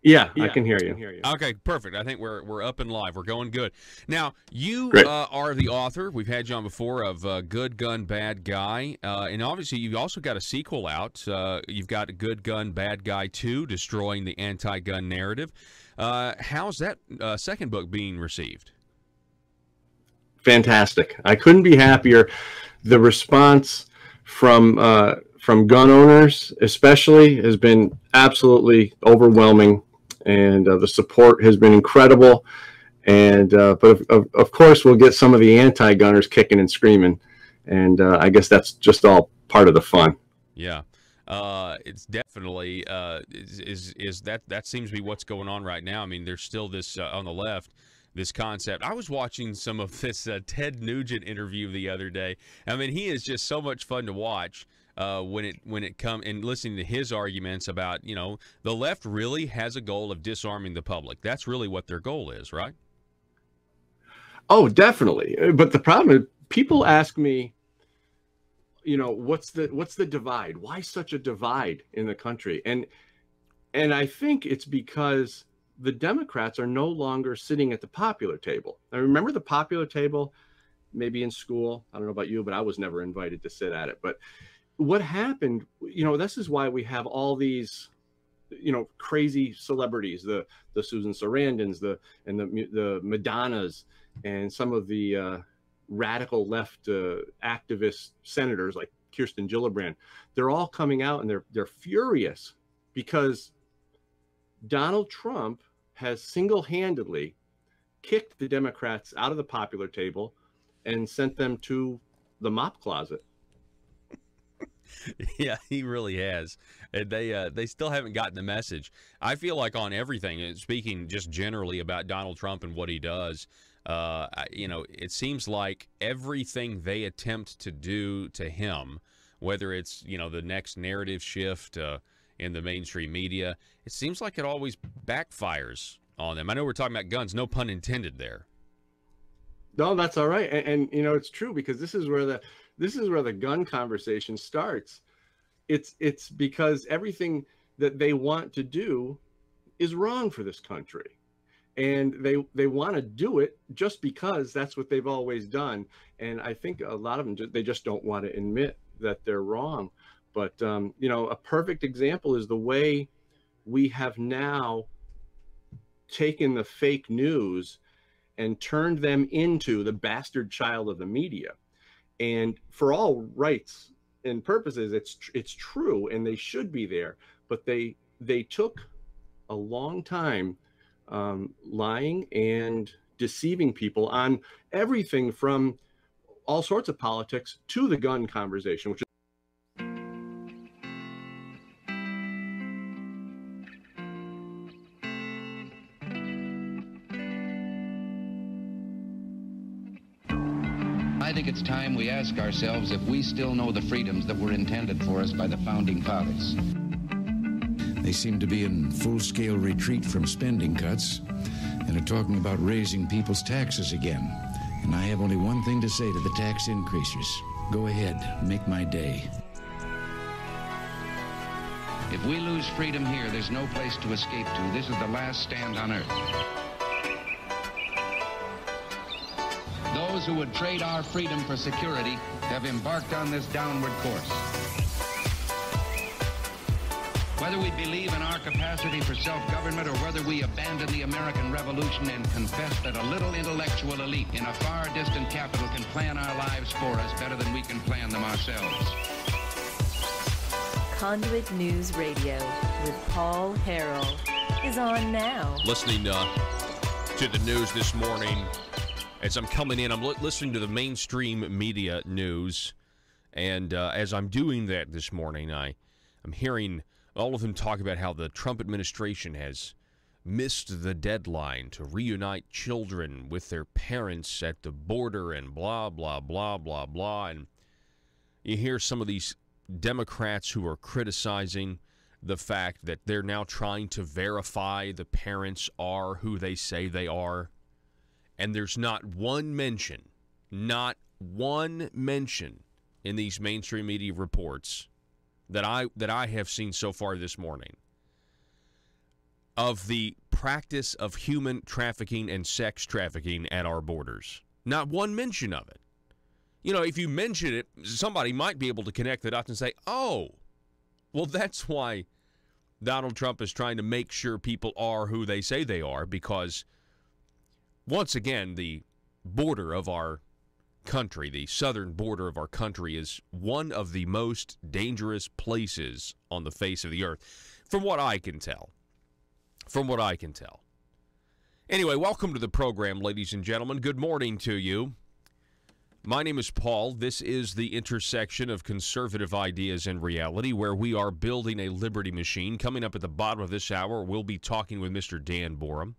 Yeah, I can hear you. Okay, perfect. I think we're up and live. We're going good. Now, you Great. are the author. We've had you on before of Good Gun, Bad Guy, and obviously you've also got a sequel out. You've got Good Gun, Bad Guy 2, Destroying the Anti-Gun Narrative. How's that second book being received? Fantastic. I couldn't be happier. The response from gun owners, especially, has been absolutely overwhelming, and the support has been incredible. And but of course, we'll get some of the anti-gunners kicking and screaming, and I guess that's just all part of the fun. Yeah. It's definitely is that seems to be what's going on right now. I mean, there's still this on the left, this concept. I was watching some of this Ted Nugent interview the other day. I mean, he is just so much fun to watch when it comes and listening to his arguments about, you know, the left really has a goal of disarming the public. That's really what their goal is, right? Oh, definitely. But the problem is, people ask me, you know, what's the divide? Why such a divide in the country? And I think it's because the Democrats are no longer sitting at the popular table. I remember the popular table, maybe in school. I don't know about you, but I was never invited to sit at it. But what happened, you know, this is why we have all these, you know, crazy celebrities, the Susan Sarandons, the Madonnas, and some of the radical left activist senators like Kirsten Gillibrand. They're all coming out and they're furious because Donald Trump has single-handedly kicked the Democrats out of the popular table and sent them to the mop closet. Yeah, he really has. And they still haven't gotten the message. I feel like on everything, speaking just generally about Donald Trump and what he does, you know, it seems like everything they attempt to do to him, whether it's, you know, the next narrative shift in the mainstream media, it seems like it always backfires on them. I know we're talking about guns, no pun intended there. No, that's all right. And you know, it's true, because this is where the gun conversation starts. It's because everything that they want to do is wrong for this country. And they want to do it just because that's what they've always done. And I think a lot of them, they just don't want to admit that they're wrong. But, you know, a perfect example is the way we have now taken the fake news and turned them into the bastard child of the media. And for all rights and purposes, it's true, and they should be there. But they took a long time lying and deceiving people on everything from all sorts of politics to the gun conversation, which is I think it's time we ask ourselves if we still know the freedoms that were intended for us by the Founding Fathers. They seem to be in full-scale retreat from spending cuts and are talking about raising people's taxes again. And I have only one thing to say to the tax increasers. Go ahead, make my day. If we lose freedom here, there's no place to escape to. This is the last stand on earth. Those who would trade our freedom for security have embarked on this downward course. Whether we believe in our capacity for self-government or whether we abandon the American Revolution and confess that a little intellectual elite in a far distant capital can plan our lives for us better than we can plan them ourselves. Conduit News Radio with Paul Harrell is on now. Listening to the news this morning, as I'm coming in, I'm listening to the mainstream media news, and as I'm doing that this morning, I'm hearing all of them talk about how the Trump administration has missed the deadline to reunite children with their parents at the border and blah, blah, blah, blah, blah. And you hear some of these Democrats who are criticizing the fact that they're now trying to verify the parents are who they say they are. And there's not one mention in these mainstream media reports that I have seen so far this morning of the practice of human trafficking and sex trafficking at our borders. Not one mention of it. You know, if you mention it, somebody might be able to connect the dots and say, oh, well, that's why Donald Trump is trying to make sure people are who they say they are, because, once again, the border of our country, the southern border of our country, is one of the most dangerous places on the face of the earth, from what I can tell. Anyway, welcome to the program, ladies and gentlemen. Good morning to you. My name is Paul. This is the intersection of conservative ideas and reality, where we are building a liberty machine. Coming up at the bottom of this hour, we'll be talking with Mr. Dan Borum.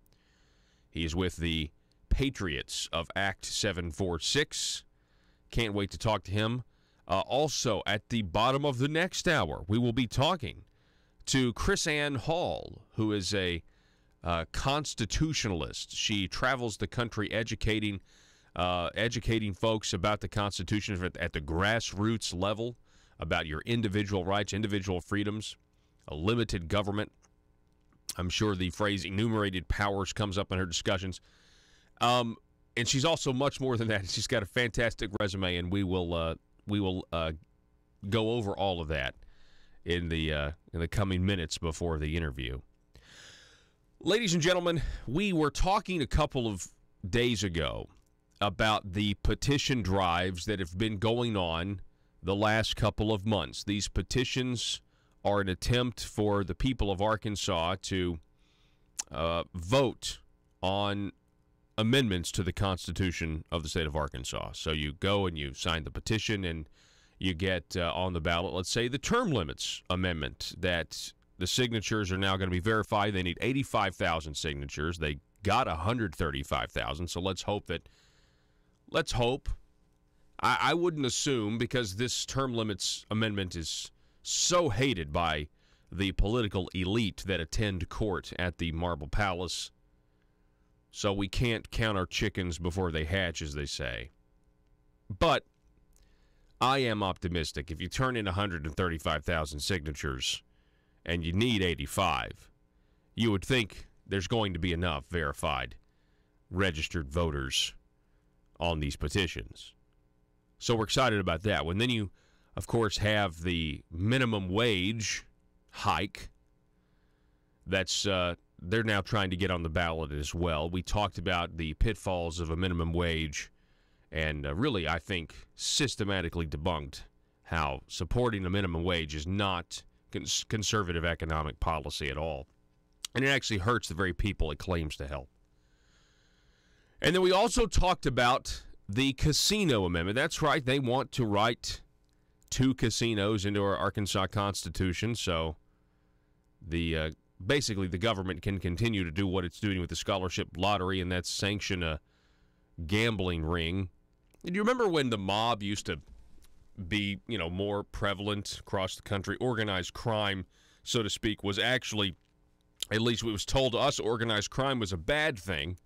He is with the Patriots of Act 746. Can't wait to talk to him. Also, at the bottom of the next hour, we will be talking to Chris Ann Hall, who is a constitutionalist. She travels the country educating folks about the Constitution at the grassroots level, about your individual rights, individual freedoms, a limited government. I'm sure the phrase enumerated powers comes up in her discussions. And she's also much more than that. She's got a fantastic resume, and we will go over all of that in the coming minutes before the interview. Ladies and gentlemen, we were talking a couple of days ago about the petition drives that have been going on the last couple of months. These petitions are an attempt for the people of Arkansas to vote on amendments to the Constitution of the state of Arkansas. So you go and you sign the petition, and you get on the ballot, let's say, the term limits amendment, that the signatures are now going to be verified. They need 85,000 signatures. They got 135,000, so let's hope. I wouldn't assume, because this term limits amendment is so hated by the political elite that attend court at the Marble Palace, so we can't count our chickens before they hatch, as they say. But I am optimistic. If you turn in 135,000 signatures and you need 85, you would think there's going to be enough verified registered voters on these petitions. So we're excited about that. When then you, of course, have the minimum wage hike, that's they're now trying to get on the ballot as well. We talked about the pitfalls of a minimum wage, and really, I think, systematically debunked how supporting a minimum wage is not conservative economic policy at all. And it actually hurts the very people it claims to help. And then we also talked about the casino amendment. That's right. They want to write 2 casinos into our Arkansas Constitution, so basically the government can continue to do what it's doing with the scholarship lottery, and that's sanction a gambling ring. And you remember when the mob used to be, more prevalent across the country? Organized crime, so to speak, was actually, at least it was told to us, organized crime was a bad thing.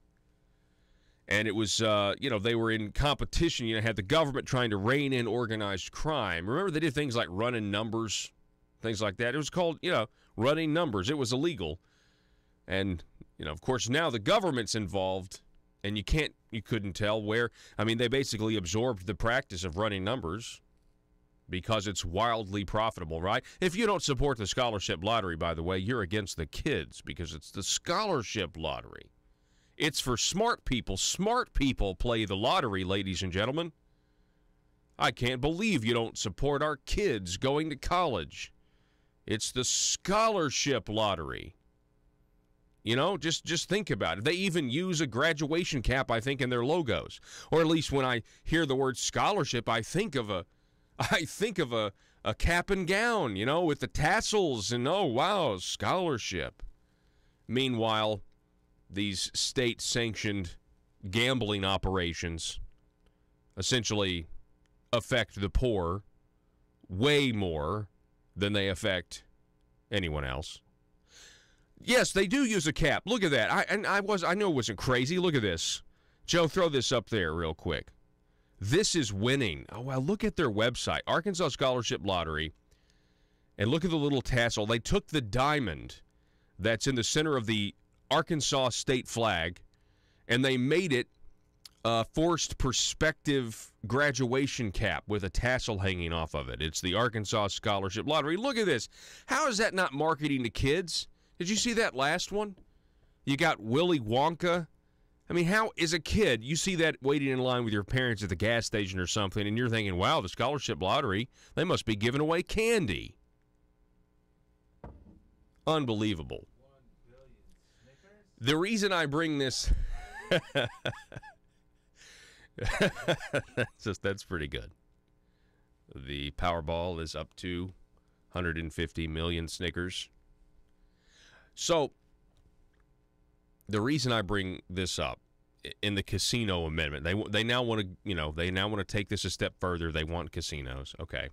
And it was, they were in competition. Had the government trying to rein in organized crime. Remember, they did things like running numbers, things like that. It was called, running numbers. It was illegal. And, of course, now the government's involved, and you couldn't tell where. I mean, they basically absorbed the practice of running numbers because it's wildly profitable, right? If you don't support the scholarship lottery, by the way, you're against the kids, because it's the scholarship lottery. It's for smart people. Smart people play the lottery, ladies and gentlemen. I can't believe you don't support our kids going to college. It's the scholarship lottery. Just think about it. They even use a graduation cap, I think, in their logos. Or at least when I hear the word scholarship, I think of a cap and gown, with the tassels, and oh wow, scholarship. Meanwhile, these state-sanctioned gambling operations essentially affect the poor way more than they affect anyone else. Yes, they do use a cap. Look at that. I know it wasn't crazy. Look at this. Joe, throw this up there real quick. This is winning. Oh, well, look at their website, Arkansas Scholarship Lottery, and look at the little tassel. They took the diamond that's in the center of the Arkansas state flag, and they made it a forced perspective graduation cap with a tassel hanging off of it. It's the Arkansas Scholarship Lottery. Look at this. How is that not marketing to kids? Did you see that last one? You got Willy Wonka. I mean, how, as a kid, you see that waiting in line with your parents at the gas station or something, and you're thinking, wow, the Scholarship Lottery, they must be giving away candy. Unbelievable. The reason I bring this... that's pretty good. The Powerball is up to 150 million Snickers. So, the reason I bring this up in the casino amendment, they now want to take this a step further. They want casinos. Okay.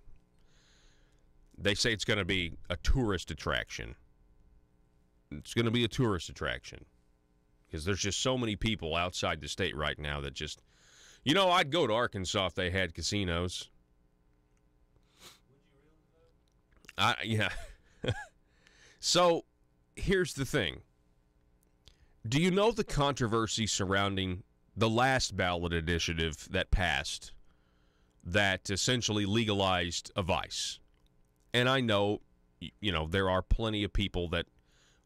They say it's going to be a tourist attraction. It's going to be a tourist attraction because there's just so many people outside the state right now that just, I'd go to Arkansas if they had casinos. Would you really? Yeah. So, here's the thing. Do you know the controversy surrounding the last ballot initiative that passed that essentially legalized a vice? And I know, there are plenty of people that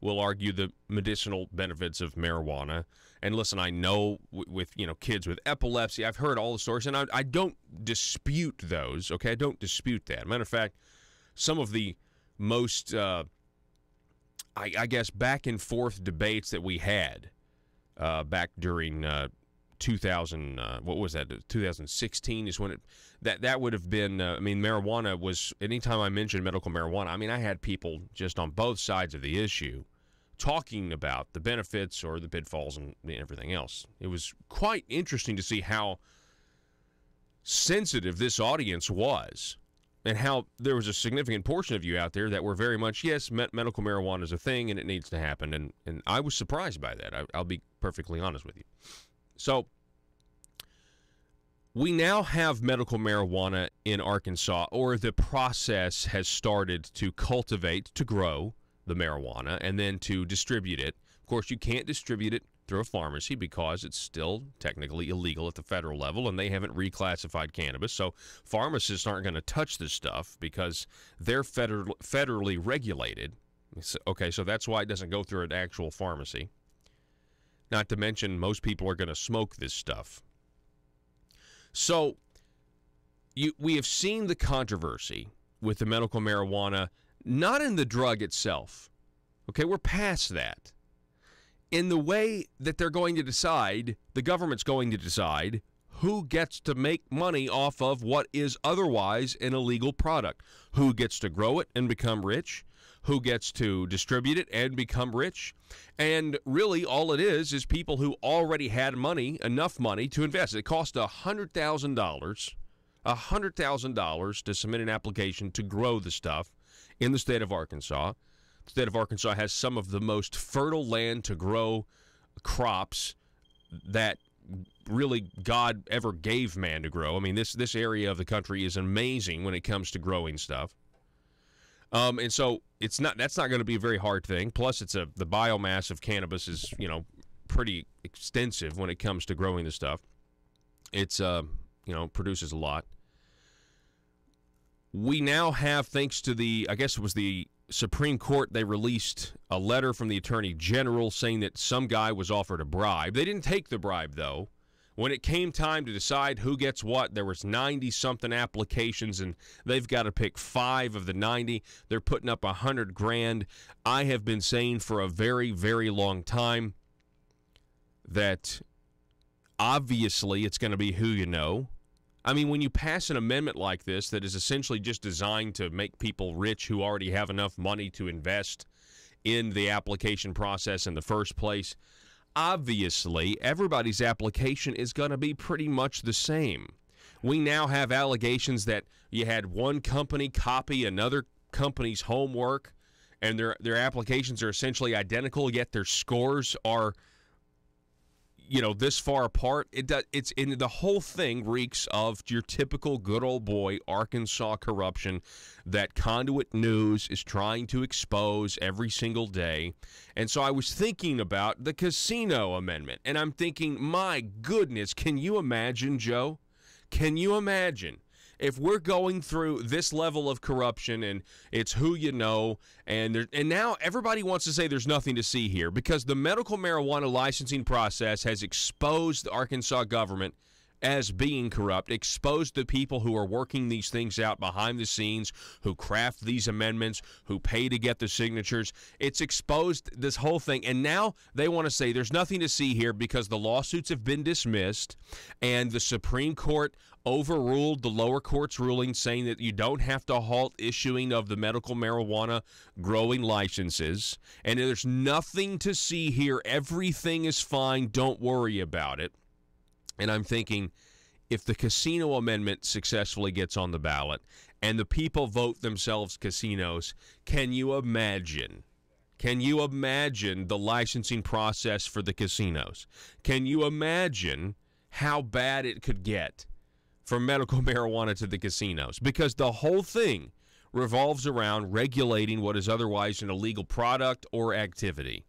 will argue the medicinal benefits of marijuana. And listen, I know with kids with epilepsy, I've heard all the stories, and I don't dispute those, okay? I don't dispute that. Matter of fact, some of the most... I guess back and forth debates that we had back during 2016 is when that would have been. Marijuana was, anytime I mentioned medical marijuana, I had people just on both sides of the issue talking about the benefits or the pitfalls and everything else. It was quite interesting to see how sensitive this audience was. And how there was a significant portion of you out there that were very much, yes, medical marijuana is a thing and it needs to happen. And I was surprised by that. I'll be perfectly honest with you. So we now have medical marijuana in Arkansas, or the process has started to cultivate, to grow the marijuana, and then to distribute it. Of course, you can't distribute it through a pharmacy because it's still technically illegal at the federal level, and they haven't reclassified cannabis. So pharmacists aren't going to touch this stuff because they're federally regulated. Okay, so that's why it doesn't go through an actual pharmacy. Not to mention, most people are going to smoke this stuff. So we have seen the controversy with the medical marijuana, not in the drug itself. Okay, we're past that. In the way that they're going to decide, the government's going to decide who gets to make money off of what is otherwise an illegal product. Who gets to grow it and become rich? Who gets to distribute it and become rich? And really all it is people who already had money, enough money to invest. It cost $100,000 to submit an application to grow the stuff in the state of Arkansas. The state of Arkansas has some of the most fertile land to grow crops that really God ever gave man to grow. This area of the country is amazing when it comes to growing stuff. And so that's not going to be a very hard thing. Plus, the biomass of cannabis is, pretty extensive when it comes to growing the stuff. It's, produces a lot. We now have, thanks to the Supreme Court, they released a letter from the Attorney General saying that some guy was offered a bribe. They didn't take the bribe, though. When it came time to decide who gets what, there was 90-something applications, and they've got to pick 5 of the 90. They're putting up $100,000. I have been saying for a very, very long time that obviously it's going to be who you know. When you pass an amendment like this that is essentially just designed to make people rich who already have enough money to invest in the application process in the first place, obviously everybody's application is going to be pretty much the same. We now have allegations that you had one company copy another company's homework, and their applications are essentially identical, yet their scores are this far apart. It's in the whole thing reeks of your typical good old boy Arkansas corruption that Conduit News is trying to expose every single day. And so I was thinking about the casino amendment, and I'm thinking, my goodness, can you imagine, Joe? Can you imagine if we're going through this level of corruption, and it's who you know, and now everybody wants to say there's nothing to see here because the medical marijuana licensing process has exposed the Arkansas government as being corrupt, exposed the people who are working these things out behind the scenes, who craft these amendments, who pay to get the signatures. It's exposed this whole thing, and now they want to say there's nothing to see here because the lawsuits have been dismissed, and the Supreme Court overruled the lower court's ruling saying that you don't have to halt issuing of the medical marijuana growing licenses, and there's nothing to see here. Everything is fine. Don't worry about it. And I'm thinking, if the casino amendment successfully gets on the ballot and the people vote themselves casinos, can you imagine? Can you imagine the licensing process for the casinos? Can you imagine how bad it could get from medical marijuana to the casinos? Because the whole thing revolves around regulating what is otherwise an illegal product or activity.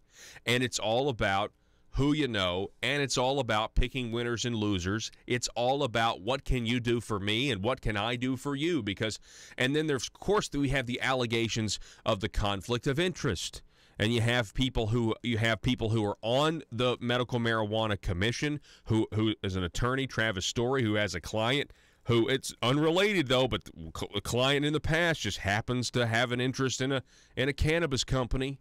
And it's all about who you know, and it's all about picking winners and losers. It's all about what can you do for me and what can I do for you, and then there's, of course, we have the allegations of the conflict of interest. And you have people who are on the medical marijuana commission, who is an attorney, Travis Story, who has a client who, it's unrelated though, but a client in the past just happens to have an interest in a cannabis company.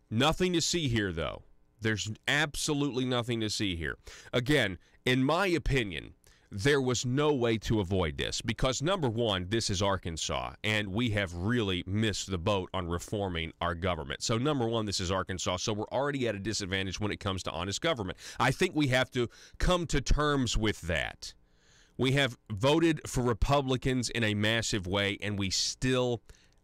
Nothing to see here, though. There's absolutely nothing to see here. Again, in my opinion, there was no way to avoid this because, number one, this is Arkansas, and we have really missed the boat on reforming our government. So, number one, this is Arkansas, so we're already at a disadvantage when it comes to honest government. I think we have to come to terms with that. We have voted for Republicans in a massive way, and we still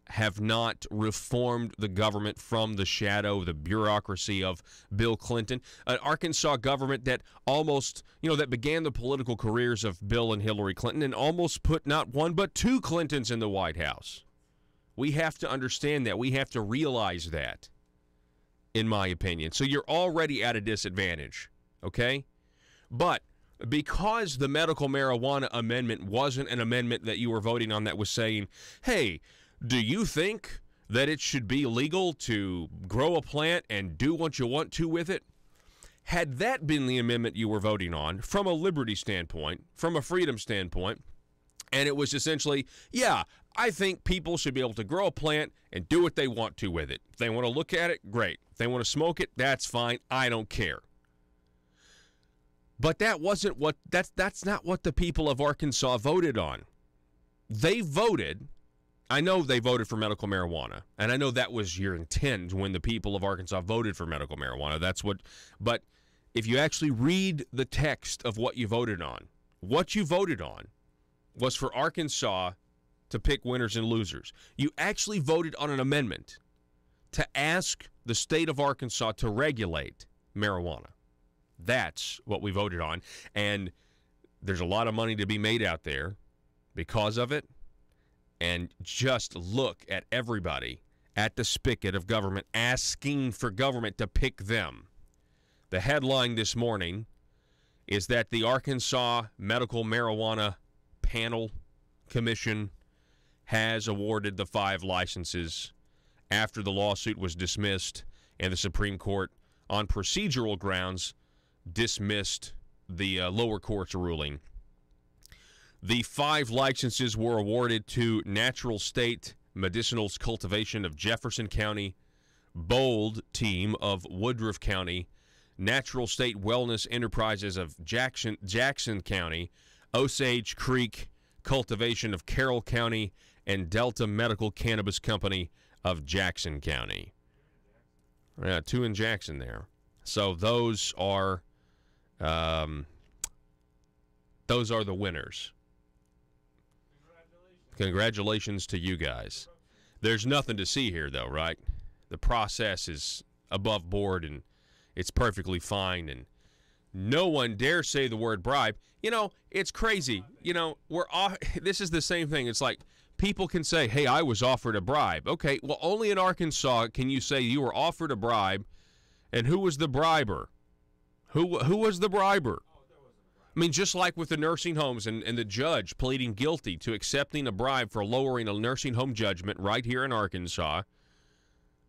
have not reformed the government from the shadow, the bureaucracy of Bill Clinton. An Arkansas government that almost, that began the political careers of Bill and Hillary Clinton and almost put not one but two Clintons in the White House. We have to understand that. We have to realize that, in my opinion. So you're already at a disadvantage, okay? But because the medical marijuana amendment wasn't an amendment that you were voting on that was saying, hey, do you think that it should be legal to grow a plant and do what you want to with it? Had that been the amendment you were voting on from a liberty standpoint, from a freedom standpoint, and it was essentially, yeah, I think people should be able to grow a plant and do what they want to with it. If they want to look at it, great. If they want to smoke it, that's fine. I don't care. But that's not what the people of Arkansas voted on. They voted, I know they voted for medical marijuana, and I know that was your intent when the people of Arkansas voted for medical marijuana. But if you actually read the text of what you voted on was for Arkansas to pick winners and losers. You actually voted on an amendment to ask the state of Arkansas to regulate marijuana. That's what we voted on, and there's a lot of money to be made out there because of it. And just look at everybody at the spigot of government asking for government to pick them. The headline this morning is that the Arkansas Medical Marijuana Panel Commission has awarded the 5 licenses after the lawsuit was dismissed and the Supreme Court, on procedural grounds, dismissed the lower court's ruling. The 5 licenses were awarded to Natural State Medicinals Cultivation of Jefferson County, Bold Team of Woodruff County, Natural State Wellness Enterprises of Jackson County, Osage Creek Cultivation of Carroll County, and Delta Medical Cannabis Company of Jackson County. 2 in Jackson there. So those are the winners. Congratulations to you guys. There's nothing to see here, though, right? The process is above board, and it's perfectly fine, and no one dare say the word bribe. You know, it's crazy. You know, this is the same thing. It's like people can say, hey, I was offered a bribe. Okay, well, only in Arkansas can you say you were offered a bribe, and who was the briber? Who was the briber? I mean, just like with the nursing homes and the judge pleading guilty to accepting a bribe for lowering a nursing home judgment right here in Arkansas,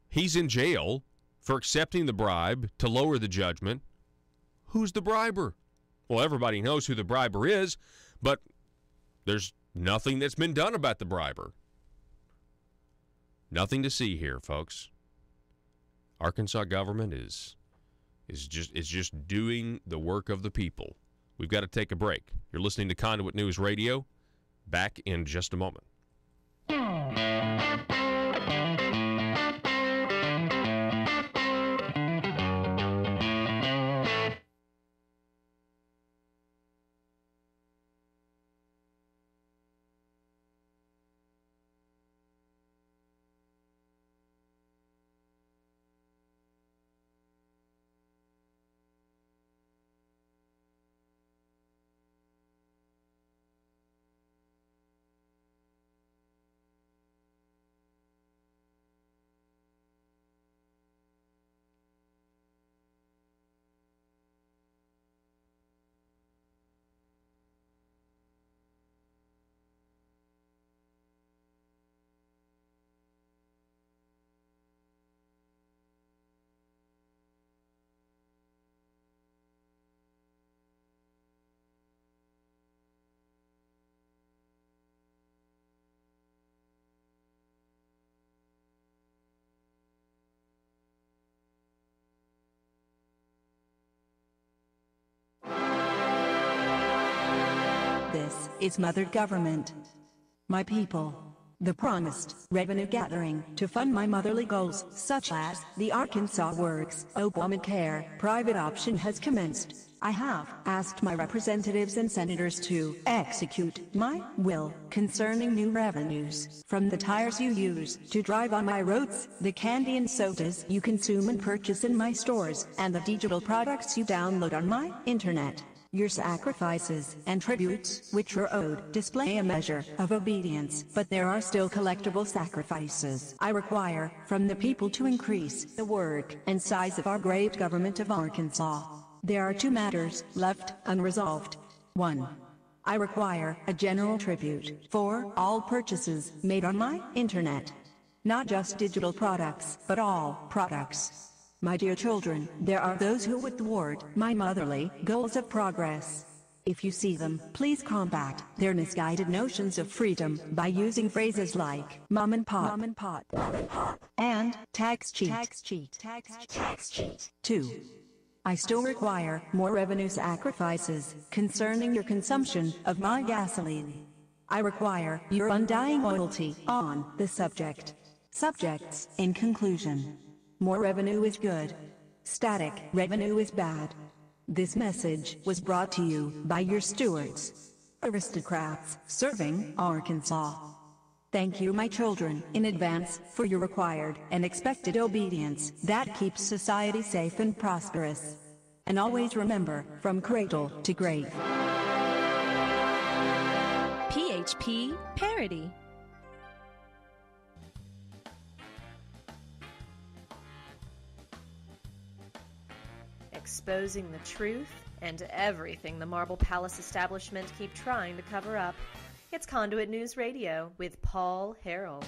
he's in jail for accepting the bribe to lower the judgment. Who's the briber? Well, everybody knows who the briber is, but there's nothing that's been done about the briber. Nothing to see here, folks. Arkansas government is just doing the work of the people. We've got to take a break. You're listening to Conduit News Radio. Back in just a moment. This is Mother Government. My people. The promised revenue gathering to fund my motherly goals, such as the Arkansas Works, Obamacare, private option has commenced. I have asked my representatives and senators to execute my will concerning new revenues from the tires you use to drive on my roads, the candy and sodas you consume and purchase in my stores, and the digital products you download on my internet. Your sacrifices and tributes, which are owed, display a measure of obedience, but there are still collectible sacrifices I require from the people to increase the work and size of our great government of Arkansas. There are two matters left unresolved. 1. I require a general tribute for all purchases made on my internet. Not just digital products, but all products. My dear children, there are those who would thwart my motherly goals of progress. If you see them, please combat their misguided notions of freedom by using phrases like mom and pop, and tax cheat. 2. I still require more revenue sacrifices concerning your consumption of my gasoline. I require your undying loyalty on the subject. Subjects, in conclusion. More revenue is good. Static revenue is bad. This message was brought to you by your stewards, aristocrats serving Arkansas. Thank you, my children, in advance for your required and expected obedience that keeps society safe and prosperous. And always remember, from cradle to grave. PHP Parody. Exposing the truth and everything the Marble Palace establishment keep trying to cover up. It's Conduit News Radio with Paul Harrell.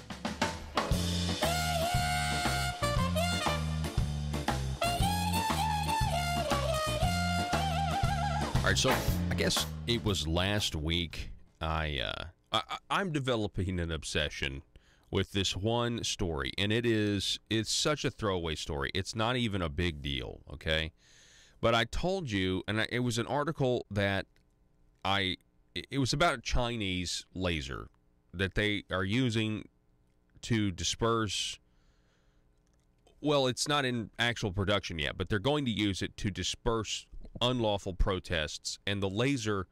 All right, so I guess it was last week. I'm developing an obsession with this one story, and it's such a throwaway story. It's not even a big deal, okay? But I told you, and it was an article that it was about a Chinese laser that they are using to disperse. Well, it's not in actual production yet, but they're going to use it to disperse unlawful protests. And the laser,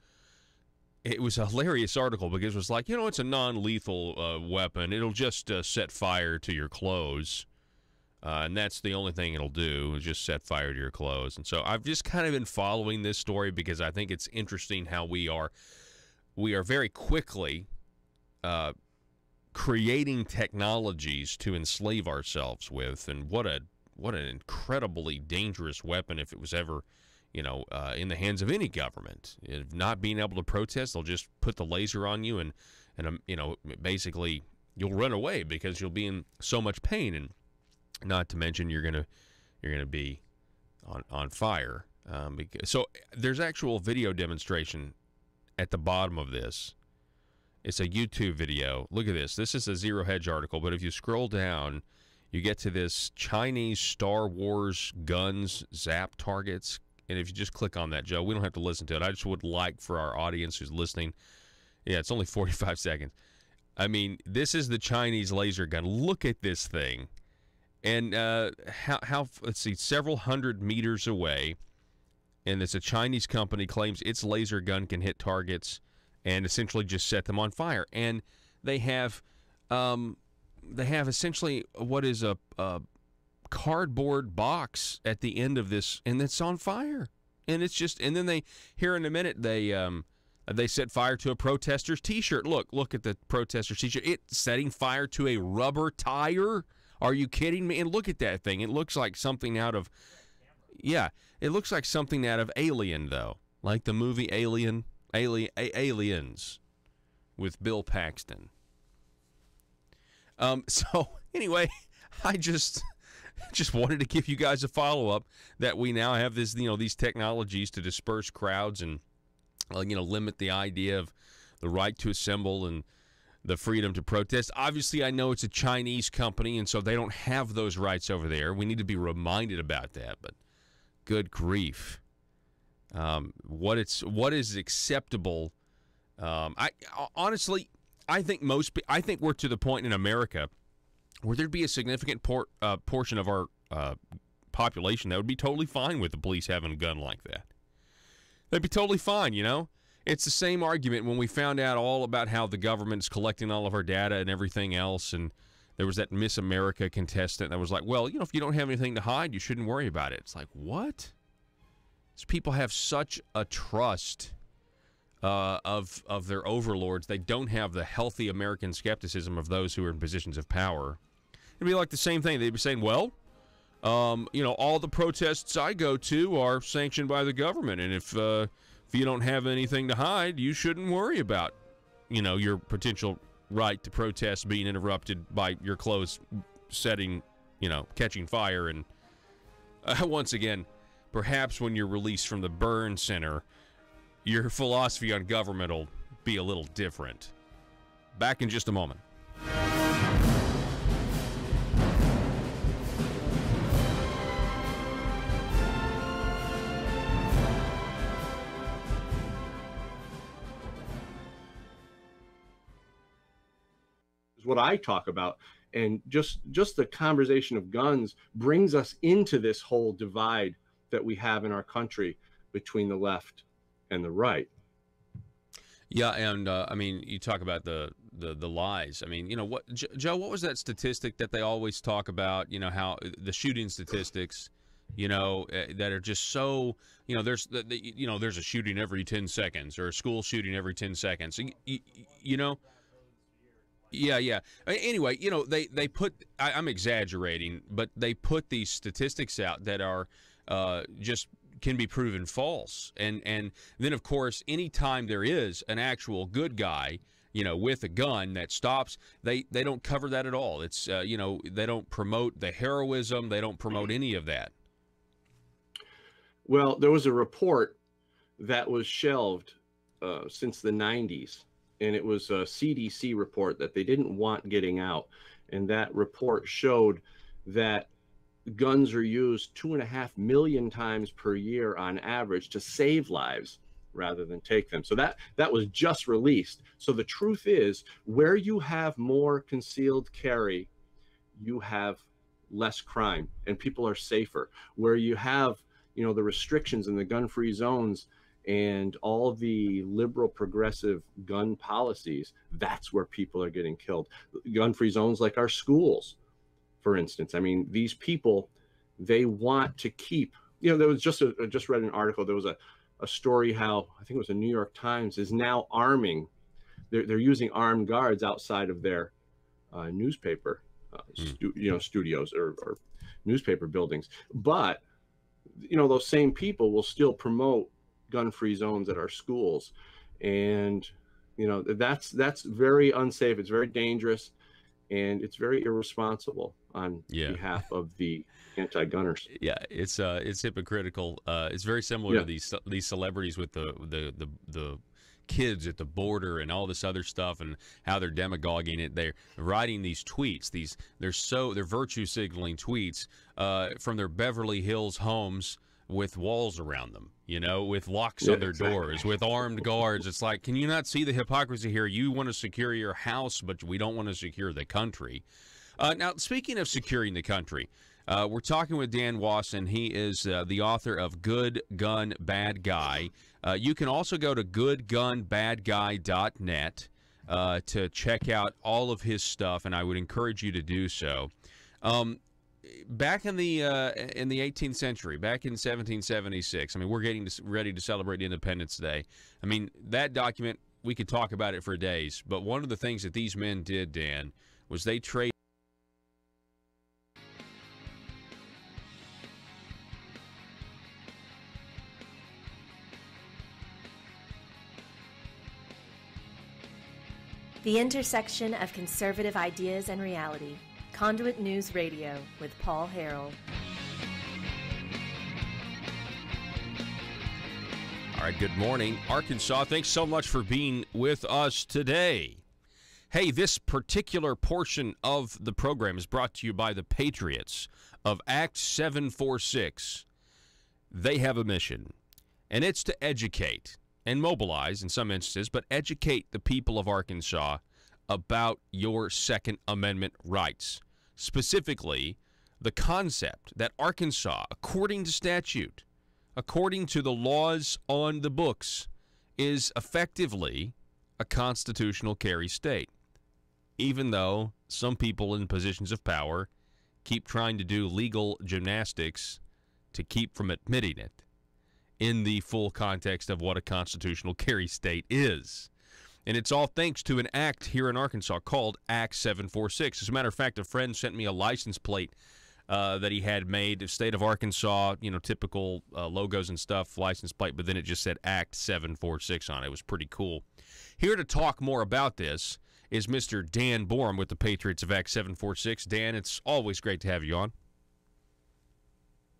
it was a hilarious article because it was like, it's a non-lethal weapon. It'll just set fire to your clothes. And that's the only thing it'll do, is just set fire to your clothes. And so I've just kind of been following this story because I think it's interesting how we are very quickly creating technologies to enslave ourselves with, and what an incredibly dangerous weapon if it was ever, in the hands of any government. If not being able to protest, they'll just put the laser on you, and basically you'll run away because you'll be in so much pain, and not to mention you're gonna be on fire. So there's actual video demonstration at the bottom of this. It's a YouTube video. Look at this. This is a Zero Hedge article, but if you scroll down, you get to this Chinese Star Wars guns zap targets. And if you just click on that, Joe, we don't have to listen to it. I just would like for our audience who's listening. Yeah, it's only 45 seconds. I mean, this is the Chinese laser gun. Look at this thing. And let's see, several hundred meters away, and it's a Chinese company claims its laser gun can hit targets and essentially just set them on fire. And they have essentially what is a cardboard box at the end of this, and it's on fire. And it's just, and then here in a minute, they set fire to a protester's T-shirt. Look at the protester's T-shirt. It's setting fire to a rubber tire. Are you kidding me? And look at that thing. It looks like something out of, it looks like something out of Alien, though, like the movie Aliens with Bill Paxton. So anyway, I just wanted to give you guys a follow-up that we now have this, these technologies to disperse crowds and, limit the idea of the right to assemble and the freedom to protest. Obviously, I know it's a Chinese company, and so they don't have those rights over there. We need to be reminded about that, but good grief. What is acceptable? I honestly think we're to the point in America where there'd be a significant portion of our population that would be totally fine with the police having a gun like that. They'd be totally fine, It's the same argument when we found out all about how the government's collecting all of our data and everything else, and there was that Miss America contestant that was like, well, if you don't have anything to hide, you shouldn't worry about it. It's like, what? These people have such a trust of their overlords. They don't have the healthy American skepticism of those who are in positions of power. It'd be like the same thing. They'd be saying, well, all the protests I go to are sanctioned by the government, and if you don't have anything to hide, you shouldn't worry about, your potential right to protest being interrupted by your clothes catching fire. And once again, perhaps when you're released from the burn center, your philosophy on government will be a little different. Back in just a moment. What I talk about, and just the conversation of guns brings us into this whole divide that we have in our country between the left and the right. Yeah, and you talk about the lies. Joe, what was that statistic that they always talk about? How the shooting statistics, that are just so, there's a shooting every 10 seconds or a school shooting every 10 seconds. Yeah. Anyway, they put, I'm exaggerating, but they put these statistics out that are just can be proven false. And then, of course, anytime there is an actual good guy, with a gun that stops, they don't cover that at all. It's, they don't promote the heroism. They don't promote any of that. Well, there was a report that was shelved since the 90s. And it was a CDC report that they didn't want getting out. And that report showed that guns are used 2.5 million times per year on average to save lives rather than take them. So that was just released. So the truth is, where you have more concealed carry, you have less crime and people are safer. Where you have, the restrictions in the gun-free zones and all the liberal progressive gun policies, that's where people are getting killed. Gun-free zones like our schools, for instance. I mean, these people, they want to keep, there was just just read an article. There was a story how, I think it was the New York Times, is now arming, they're using armed guards outside of their newspaper, studios or newspaper buildings. But, those same people will still promote gun-free zones at our schools. And, that's very unsafe. It's very dangerous. And it's very irresponsible on behalf of the anti-gunners. Yeah, it's hypocritical. It's very similar to these celebrities with the kids at the border and all this other stuff, and how they're demagoguing it. They're writing these tweets. They're virtue signaling tweets from their Beverly Hills homes with walls around them, with locks on their doors, with armed guards. It's like, can you not see the hypocrisy here? You want to secure your house, but we don't want to secure the country. Now, speaking of securing the country, we're talking with Dan Wasson. He is the author of Good Gun, Bad Guy. You can also go to goodgunbadguy.net to check out all of his stuff, and I would encourage you to do so. Back in the 18th century, back in 1776, I mean, we're getting ready to celebrate Independence Day. I mean, that document, we could talk about it for days, but one of the things that these men did, Dan, was they traded. The intersection of conservative ideas and reality. Conduit News Radio with Paul Harrell. All right, good morning, Arkansas. Thanks so much for being with us today. Hey, this particular portion of the program is brought to you by the Patriots of Act 746. They have a mission, and it's to educate and mobilize in some instances, but educate the people of Arkansas about your Second Amendment rights. Specifically, the concept that Arkansas, according to statute, according to the laws on the books, is effectively a constitutional carry state, even though some people in positions of power keep trying to do legal gymnastics to keep from admitting it in the full context of what a constitutional carry state is. And it's all thanks to an act here in Arkansas called Act 746. As a matter of fact, a friend sent me a license plate that he had made, the state of Arkansas, typical logos and stuff, license plate, but then it just said Act 746 on it. It was pretty cool. Here to talk more about this is Mr. Dan Borum with the Patriots of Act 746. Dan, it's always great to have you on.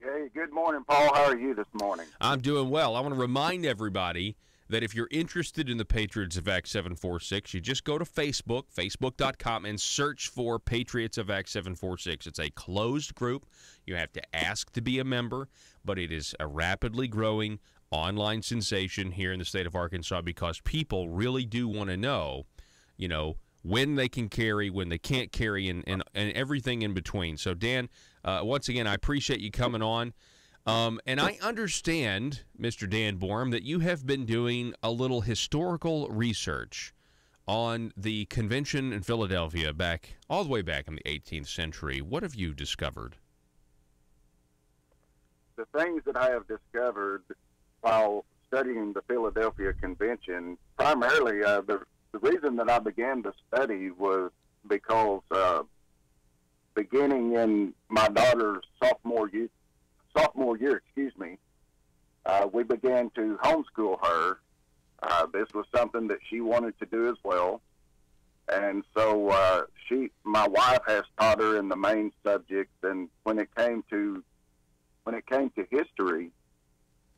Hey, good morning, Paul. How are you this morning? I'm doing well. I want to remind everybody that if you're interested in the Patriots of Act 746, you just go to Facebook, facebook.com, and search for Patriots of Act 746. It's a closed group. You have to ask to be a member, but it is a rapidly growing online sensation here in the state of Arkansas because people really do want to know, when they can carry, when they can't carry, and everything in between. So, Dan, once again, I appreciate you coming on. And I understand, Mr. Dan Borum, that you have been doing a little historical research on the convention in Philadelphia all the way back in the 18th century. What have you discovered? The things that I have discovered while studying the Philadelphia Convention, primarily the reason that I began to study was because beginning in my daughter's sophomore year, we began to homeschool her. This was something that she wanted to do as well, and so my wife has taught her in the main subjects. And when it came to history,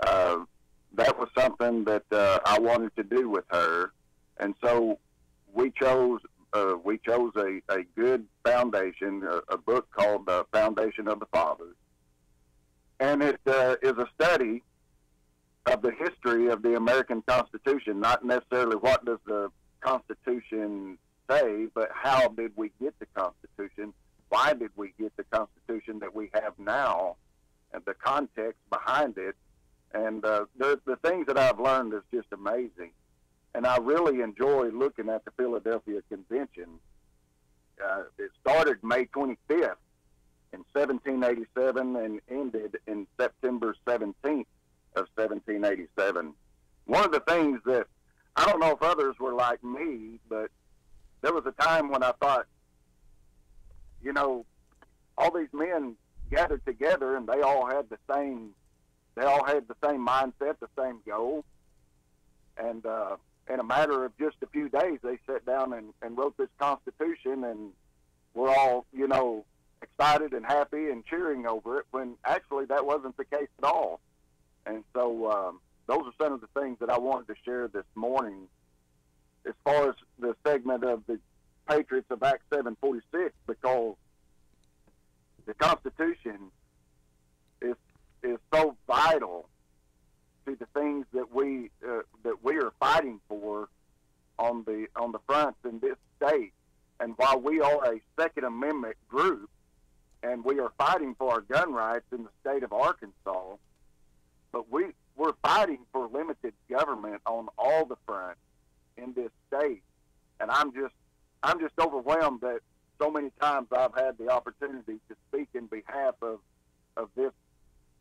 that was something that I wanted to do with her, and so we chose a good foundation, a book called Foundation of the Fathers. And it is a study of the history of the American Constitution, not necessarily what does the Constitution say, but how did we get the Constitution? Why did we get the Constitution that we have now, and the context behind it? And the things that I've learned is just amazing. And I really enjoy looking at the Philadelphia Convention. It started May 25th, in 1787 and ended in September 17th of 1787. One of the things that, I don't know if others were like me, but there was a time when I thought, you know, all these men gathered together and they all had the same mindset, the same goal. And in a matter of just a few days, they sat down and wrote this Constitution, and we're all, you know, excited and happy and cheering over it, when actually that wasn't the case at all. And so those are some of the things that I wanted to share this morning as far as the segment of the Patriots of Act 746, because the Constitution is so vital to the things that we are fighting for on the fronts in this state. And while we are a Second Amendment group and we are fighting for our gun rights in the state of Arkansas, but we're fighting for limited government on all the fronts in this state. And I'm just overwhelmed that so many times I've had the opportunity to speak in behalf of this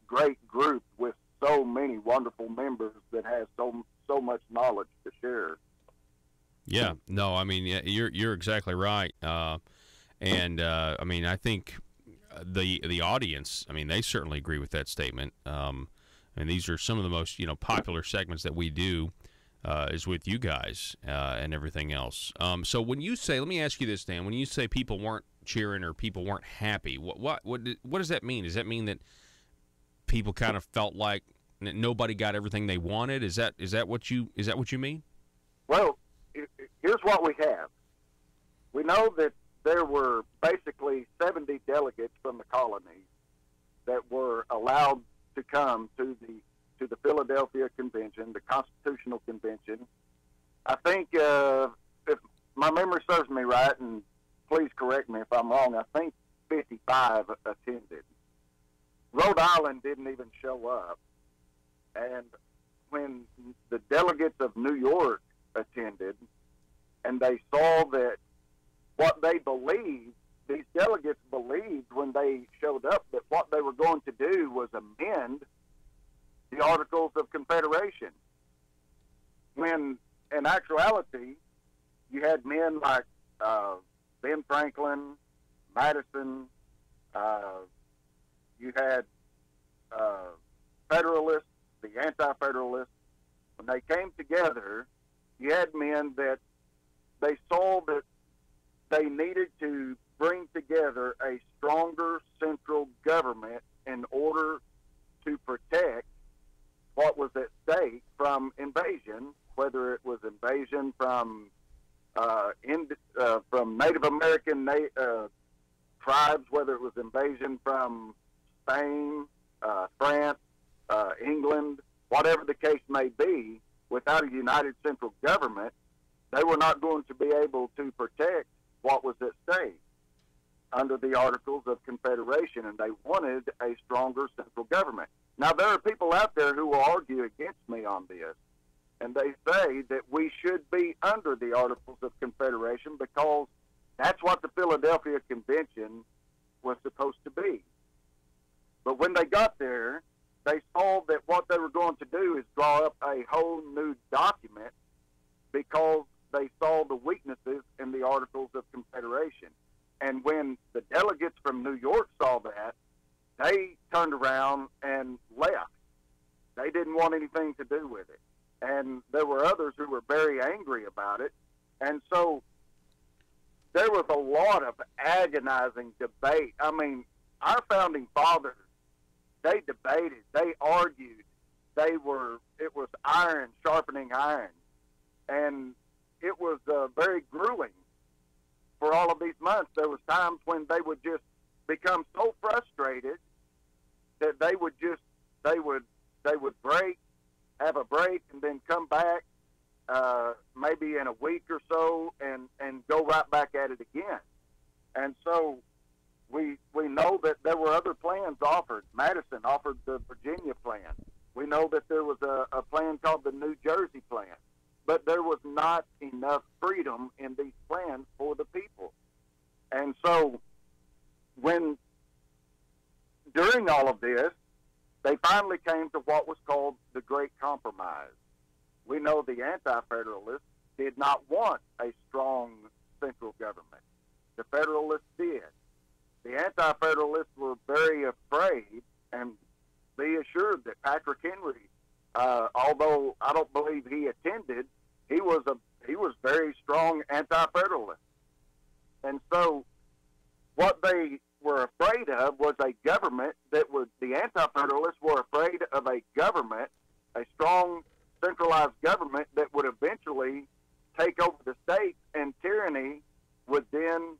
great group with so many wonderful members that has so much knowledge to share. Yeah, no, I mean, you're exactly right. I mean, I think the audience, I mean, they certainly agree with that statement. And these are some of the most, you know, popular segments that we do is with you guys and everything else. So when you say, let me ask you this, Dan, when you say people weren't cheering or people weren't happy, what does that mean? Does that mean that people kind of felt like nobody got everything they wanted? Is that what you mean? Well, here's what we have. We know that there were basically 70 delegates from the colonies that were allowed to come to the Philadelphia Convention, the Constitutional Convention. I think, if my memory serves me right, and please correct me if I'm wrong, I think 55 attended. Rhode Island didn't even show up. And when the delegates of New York attended, and they saw that what they believed, these delegates believed when they showed up, that what they were going to do was amend the Articles of Confederation. When in actuality, you had men like Ben Franklin, Madison, you had Federalists, the Anti-Federalists. When they came together, you had men that they saw that they needed to bring together a stronger central government in order to protect what was at stake from invasion, whether it was invasion from Native American tribes, whether it was invasion from Spain, France, England, whatever the case may be. Without a united central government, they were not going to be able to protect what was at stake under the Articles of Confederation, and they wanted a stronger central government. Now, there are people out there who will argue against me on this, and they say that we should be under the Articles of Confederation because that's what the Philadelphia Convention was supposed to be. But when they got there, they saw that what they were going to do is draw up a whole new document because they saw the weaknesses in the Articles of Confederation. And when the delegates from New York saw that, they turned around and left. They didn't want anything to do with it. And there were others who were very angry about it. And so there was a lot of agonizing debate. I mean, our founding fathers, they debated, they argued, it was iron sharpening iron. And it was very grueling for all of these months. There was times when they would just become so frustrated that they would break, have a break, and then come back maybe in a week or so and go right back at it again. And so we know that there were other plans offered. Madison offered the Virginia plan. We know that there was a plan called the New Jersey plan. But there was not enough freedom in these plans for the people. And so when during all of this, they finally came to what was called the Great Compromise. We know the Anti-Federalists did not want a strong central government. The Federalists did. The Anti-Federalists were very afraid, and be assured that Patrick Henry, although I don't believe he attended, he was very strong Anti-Federalist. And so what they were afraid of was a government that would, the Anti-Federalists were afraid of a government, a strong centralized government that would eventually take over the states, and tyranny would then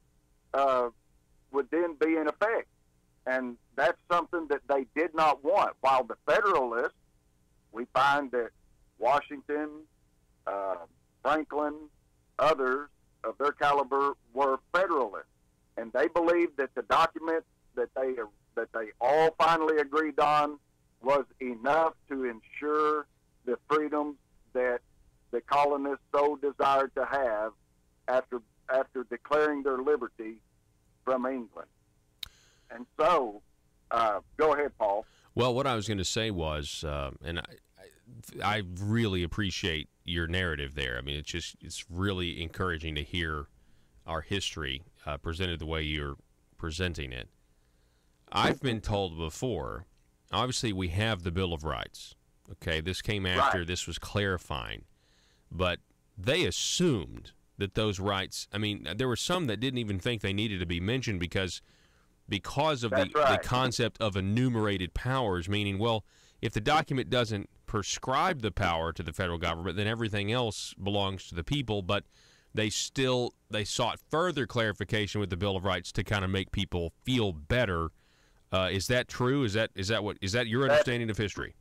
be in effect. And that's something that they did not want. While the Federalists, we find that Washington, Franklin, others of their caliber were Federalists, and they believed that the document that they all finally agreed on was enough to ensure the freedoms that the colonists so desired to have after declaring their liberty from England. And so, go ahead, Paul. Well, what I was going to say was, and I really appreciate your narrative there. I mean, it's really encouraging to hear our history presented the way you're presenting it. I've been told before, obviously we have the Bill of Rights. Okay, this came after, Right. This was clarifying. But they assumed that those rights, I mean, there were some that didn't even think they needed to be mentioned because of That's the right. concept of enumerated powers, meaning, well, if the document doesn't prescribe the power to the federal government, then everything else belongs to the people. But they sought further clarification with the Bill of Rights to kind of make people feel better. Is that true? Is that your understanding of history?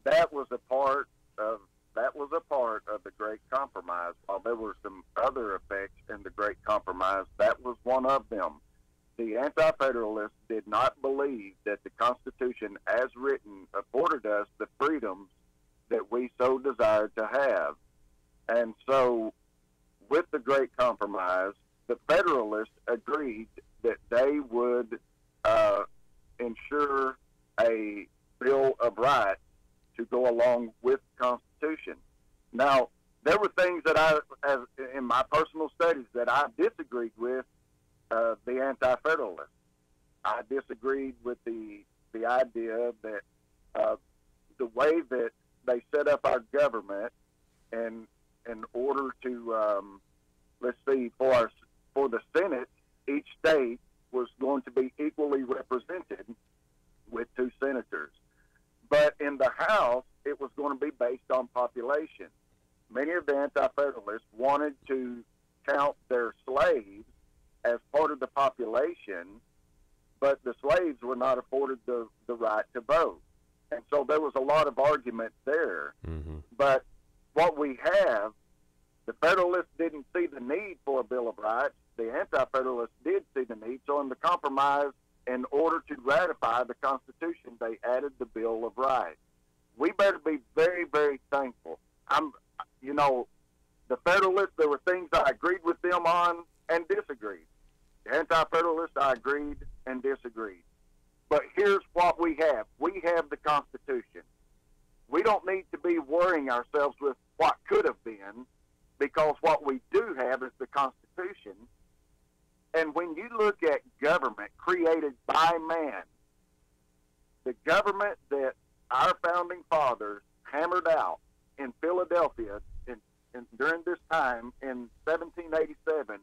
That was a part of the Great Compromise. While there were some other effects in the Great Compromise, that was one of them. The Anti-Federalists did not believe that the Constitution, as written, afforded us the freedoms that we so desired to have. And so, with the Great Compromise, the Federalists agreed that they would ensure a Bill of Rights to go along with the Constitution. Now, there were things that in my personal studies, that I disagreed with the Anti-Federalists. I disagreed with the idea that the way that they set up our government, and in order to let's see, for the Senate, each state was going to be equally represented with 2 senators. But in the House, it was going to be based on population. Many of the Anti-Federalists wanted to count their slaves as part of the population, but the slaves were not afforded the right to vote. And so there was a lot of argument there. Mm-hmm. But what we have, the Federalists didn't see the need for a Bill of Rights. The Anti-Federalists did see the need. So in the compromise, in order to ratify the Constitution, they added the Bill of Rights. We better be very, very thankful. The Federalists, there were things I agreed with them on and disagreed. The Anti-Federalists, I agreed and disagreed. But here's what we have. We have the Constitution. We don't need to be worrying ourselves with what could have been, because what we do have is the Constitution. And when you look at government created by man, the government that our founding fathers hammered out in Philadelphia during this time in 1787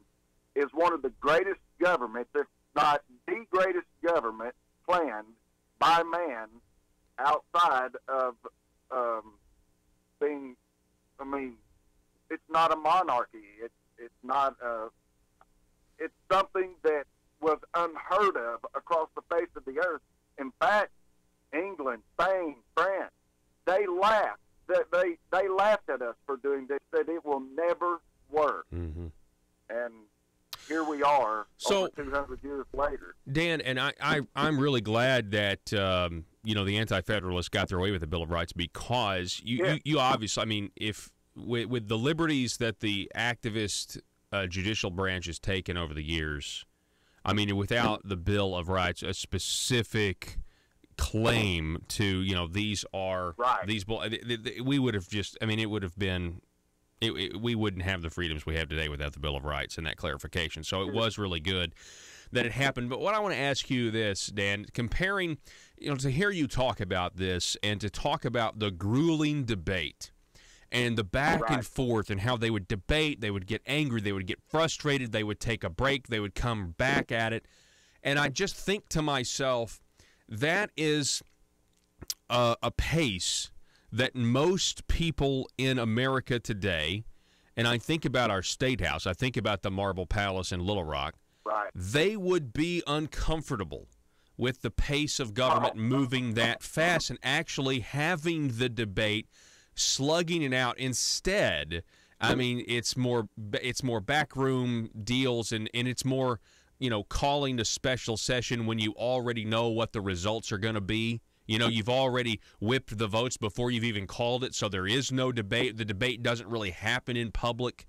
is one of the greatest governments, if not the greatest government planned by man outside of being, it's not a monarchy. It's not it's something that was unheard of across the face of the earth. In fact, England, Spain, France, they laughed. They laughed at us for doing this, said it will never work. Mm-hmm. And here we are, So, over 200 years later. Dan, and I'm really glad that the Anti-Federalists got their way with the Bill of Rights, because you obviously, if with the liberties that the activist judicial branch has taken over the years, I mean, without the Bill of Rights, a specific claim to, you know, these are these. We would have just. I mean, it would have been. We wouldn't have the freedoms we have today without the Bill of Rights and that clarification. So it was really good that it happened. But what I want to ask you this, Dan, comparing, you know, to hear you talk about this and to talk about the grueling debate and the back and forth and how they would debate, they would get angry, they would get frustrated, they would take a break, they would come back at it. And I just think to myself, that is a pace that most people in America today, and I think about our State House, I think about the Marble Palace in Little Rock, they would be uncomfortable with the pace of government moving that fast and actually having the debate, slugging it out. Instead, I mean, it's more backroom deals, and it's more, you know, calling a special session when you already know what the results are going to be. You know, you've already whipped the votes before you've even called it, so there is no debate. The debate doesn't really happen in public.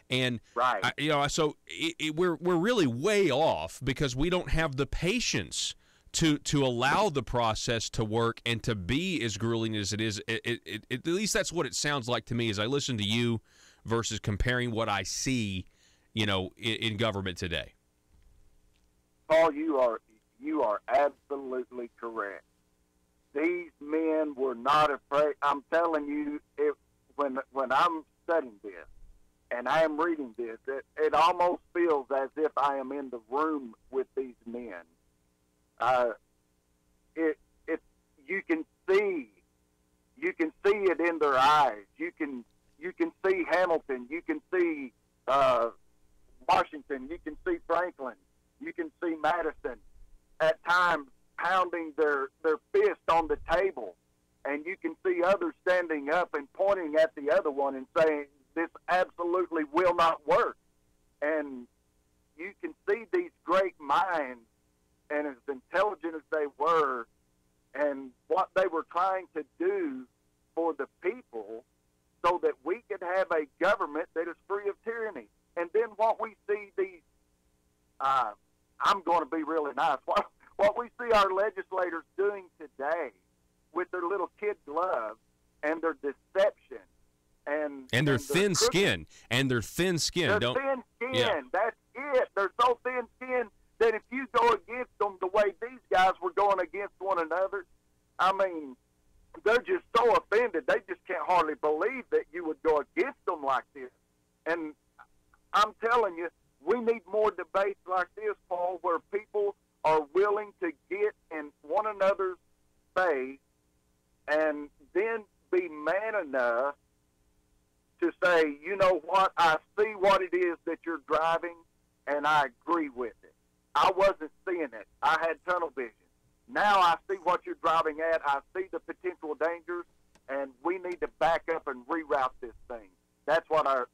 And, you know, so we're really way off because we don't have the patience to allow the process to work and to be as grueling as it is. At least that's what it sounds like to me as I listen to you versus comparing what I see, you know, in government today. Paul, you are absolutely correct. These men were not afraid. I'm telling you, when I'm studying this and I am reading this, it almost feels as if I am in the room with these men. You can see it in their eyes. You can see Hamilton. You can see Washington. You can see Franklin. You can see Madison. At times, pounding their fist on the table, and you can see others standing up and pointing at the other one and saying, this absolutely will not work. And you can see these great minds, and as intelligent as they were, and what they were trying to do for the people so that we could have a government that is free of tyranny. And then what we see these, I'm going to be really nice, what we see our legislators doing today with their little kid gloves and their deception and their thin skin Their thin skin. Yeah. That's it. They're so thin-skinned that if you go against them the way these guys were going against one another, I mean, they're just so offended. They just can't hardly believe that you would go against them like this. And I'm telling you, we need more debates like this, Paul, where people are willing to get in one another's face and then be man enough to say, you know what, I see what it is that you're driving, and I agree with it. I wasn't seeing it. I had tunnel vision. Now I see what you're driving at. I see the potential dangers, and we need to back up and reroute this thing. That's what our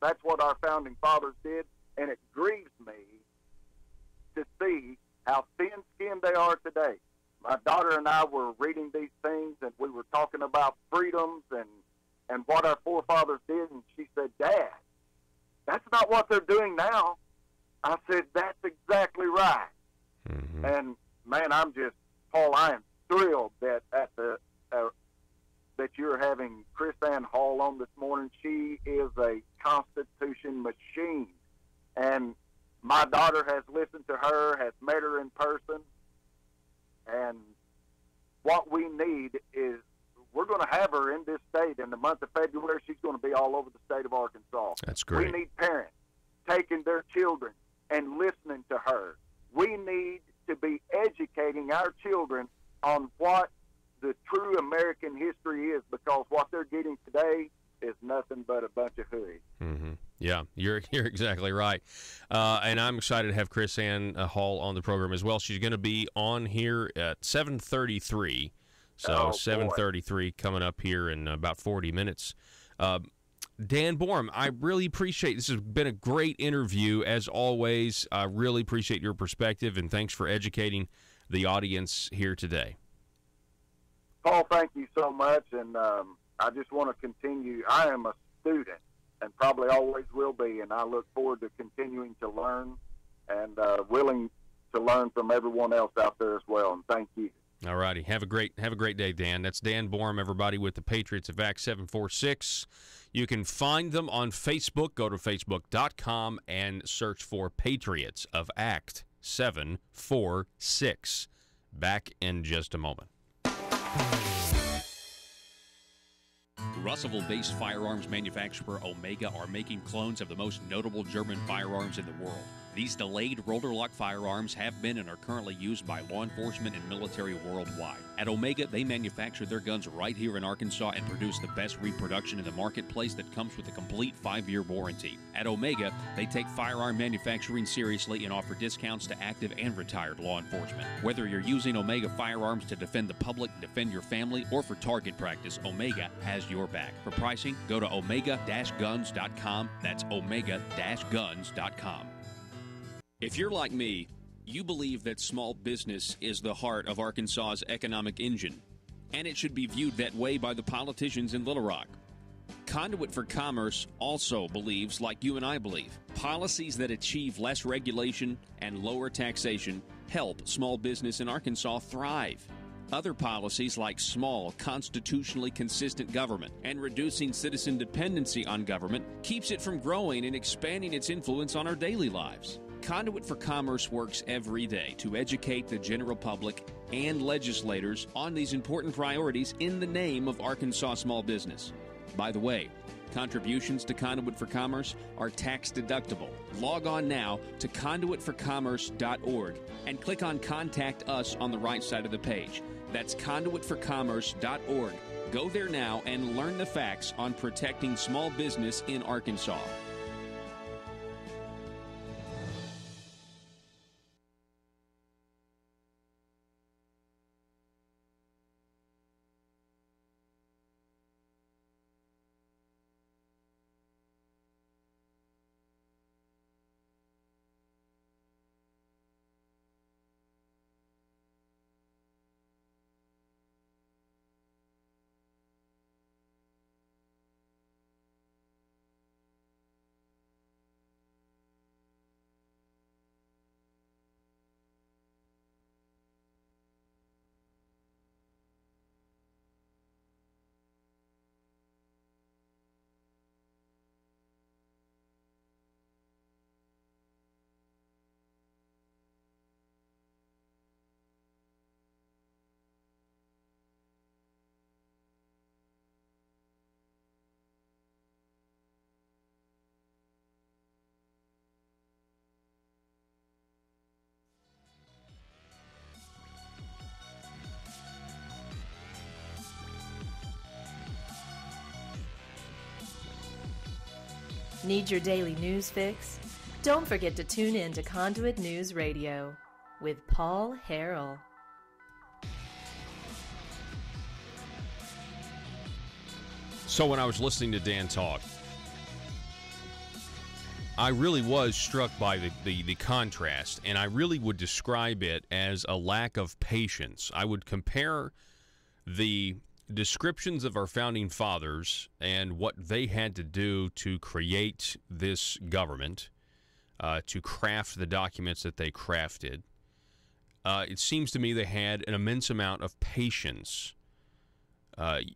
founding fathers did, and it grieves me to see how thin-skinned they are today. My daughter and I were reading these things, and we were talking about freedoms and what our forefathers did, and she said, Dad, that's not what they're doing now. I said, that's exactly right. Mm-hmm. And, man, Paul, I am thrilled that that you're having Chris Ann Hall on this morning. She is a Constitution machine. And my daughter has listened to her, has met her in person. And what we need is we're going to have her in this state. In the month of February, she's going to be all over the state of Arkansas. That's great. We need parents taking their children and listening to her. We need to be educating our children on what the true American history is, because what they're getting today is nothing but a bunch of hooey. Mm-hmm. Yeah, you're exactly right. And I'm excited to have Chris Ann Hall on the program as well. She's going to be on here at 7:33. So 7:33 coming up here in about 40 minutes. Dan Borum, I really appreciate this. Has been a great interview, as always. I really appreciate your perspective, and thanks for educating the audience here today. Paul, thank you so much, and I just want to continue. I am a student, and probably always will be, and I look forward to continuing to learn and willing to learn from everyone else out there as well. And thank you. All righty. Have a great day, Dan. That's Dan Borm, everybody, with the Patriots of Act 746. You can find them on Facebook. Go to facebook.com and search for Patriots of Act 746. Back in just a moment. Russellville-based firearms manufacturer Omega are making clones of the most notable German firearms in the world. These delayed rotor lock firearms have been and are currently used by law enforcement and military worldwide. At Omega, they manufacture their guns right here in Arkansas and produce the best reproduction in the marketplace that comes with a complete 5-year warranty. At Omega, they take firearm manufacturing seriously and offer discounts to active and retired law enforcement. Whether you're using Omega firearms to defend the public, defend your family, or for target practice, Omega has your back. For pricing, go to omega-guns.com. That's omega-guns.com. If you're like me, you believe that small business is the heart of Arkansas's economic engine, and it should be viewed that way by the politicians in Little Rock. Conduit for Commerce also believes, like you and I believe, policies that achieve less regulation and lower taxation help small business in Arkansas thrive. Other policies like small, constitutionally consistent government and reducing citizen dependency on government keeps it from growing and expanding its influence on our daily lives. Conduit for Commerce works every day to educate the general public and legislators on these important priorities in the name of Arkansas small business. By the way, contributions to Conduit for Commerce are tax deductible. Log on now to conduitforcommerce.org and click on Contact Us on the right side of the page. That's conduitforcommerce.org. Go there now and learn the facts on protecting small business in Arkansas. Need your daily news fix? Don't forget to tune in to Conduit News Radio with Paul Harrell. So when I was listening to Dan talk, I really was struck by the contrast, and I really would describe it as a lack of patience. I would compare the descriptions of our founding fathers and what they had to do to create this government, to craft the documents that they crafted. It seems to me they had an immense amount of patience.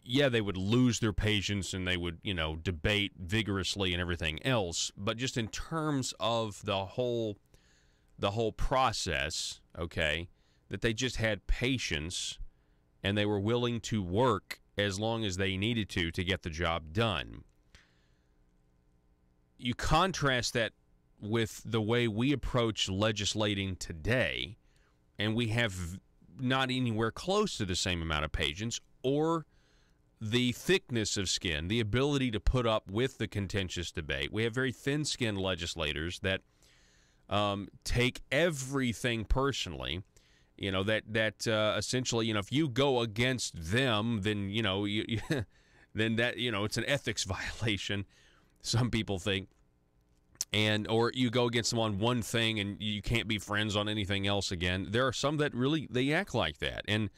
Yeah, they would lose their patience and they would, debate vigorously and everything else. But just in terms of the whole process, okay, that they just had patience and they were willing to work as long as they needed to get the job done. You contrast that with the way we approach legislating today, and we have not anywhere close to the same amount of patience or the thickness of skin, the ability to put up with the contentious debate. We have very thin-skinned legislators that take everything personally. Essentially, if you go against them, then then that it's an ethics violation. Some people think, or you go against them on one thing and you can't be friends on anything else again. There are some that really they act like that, and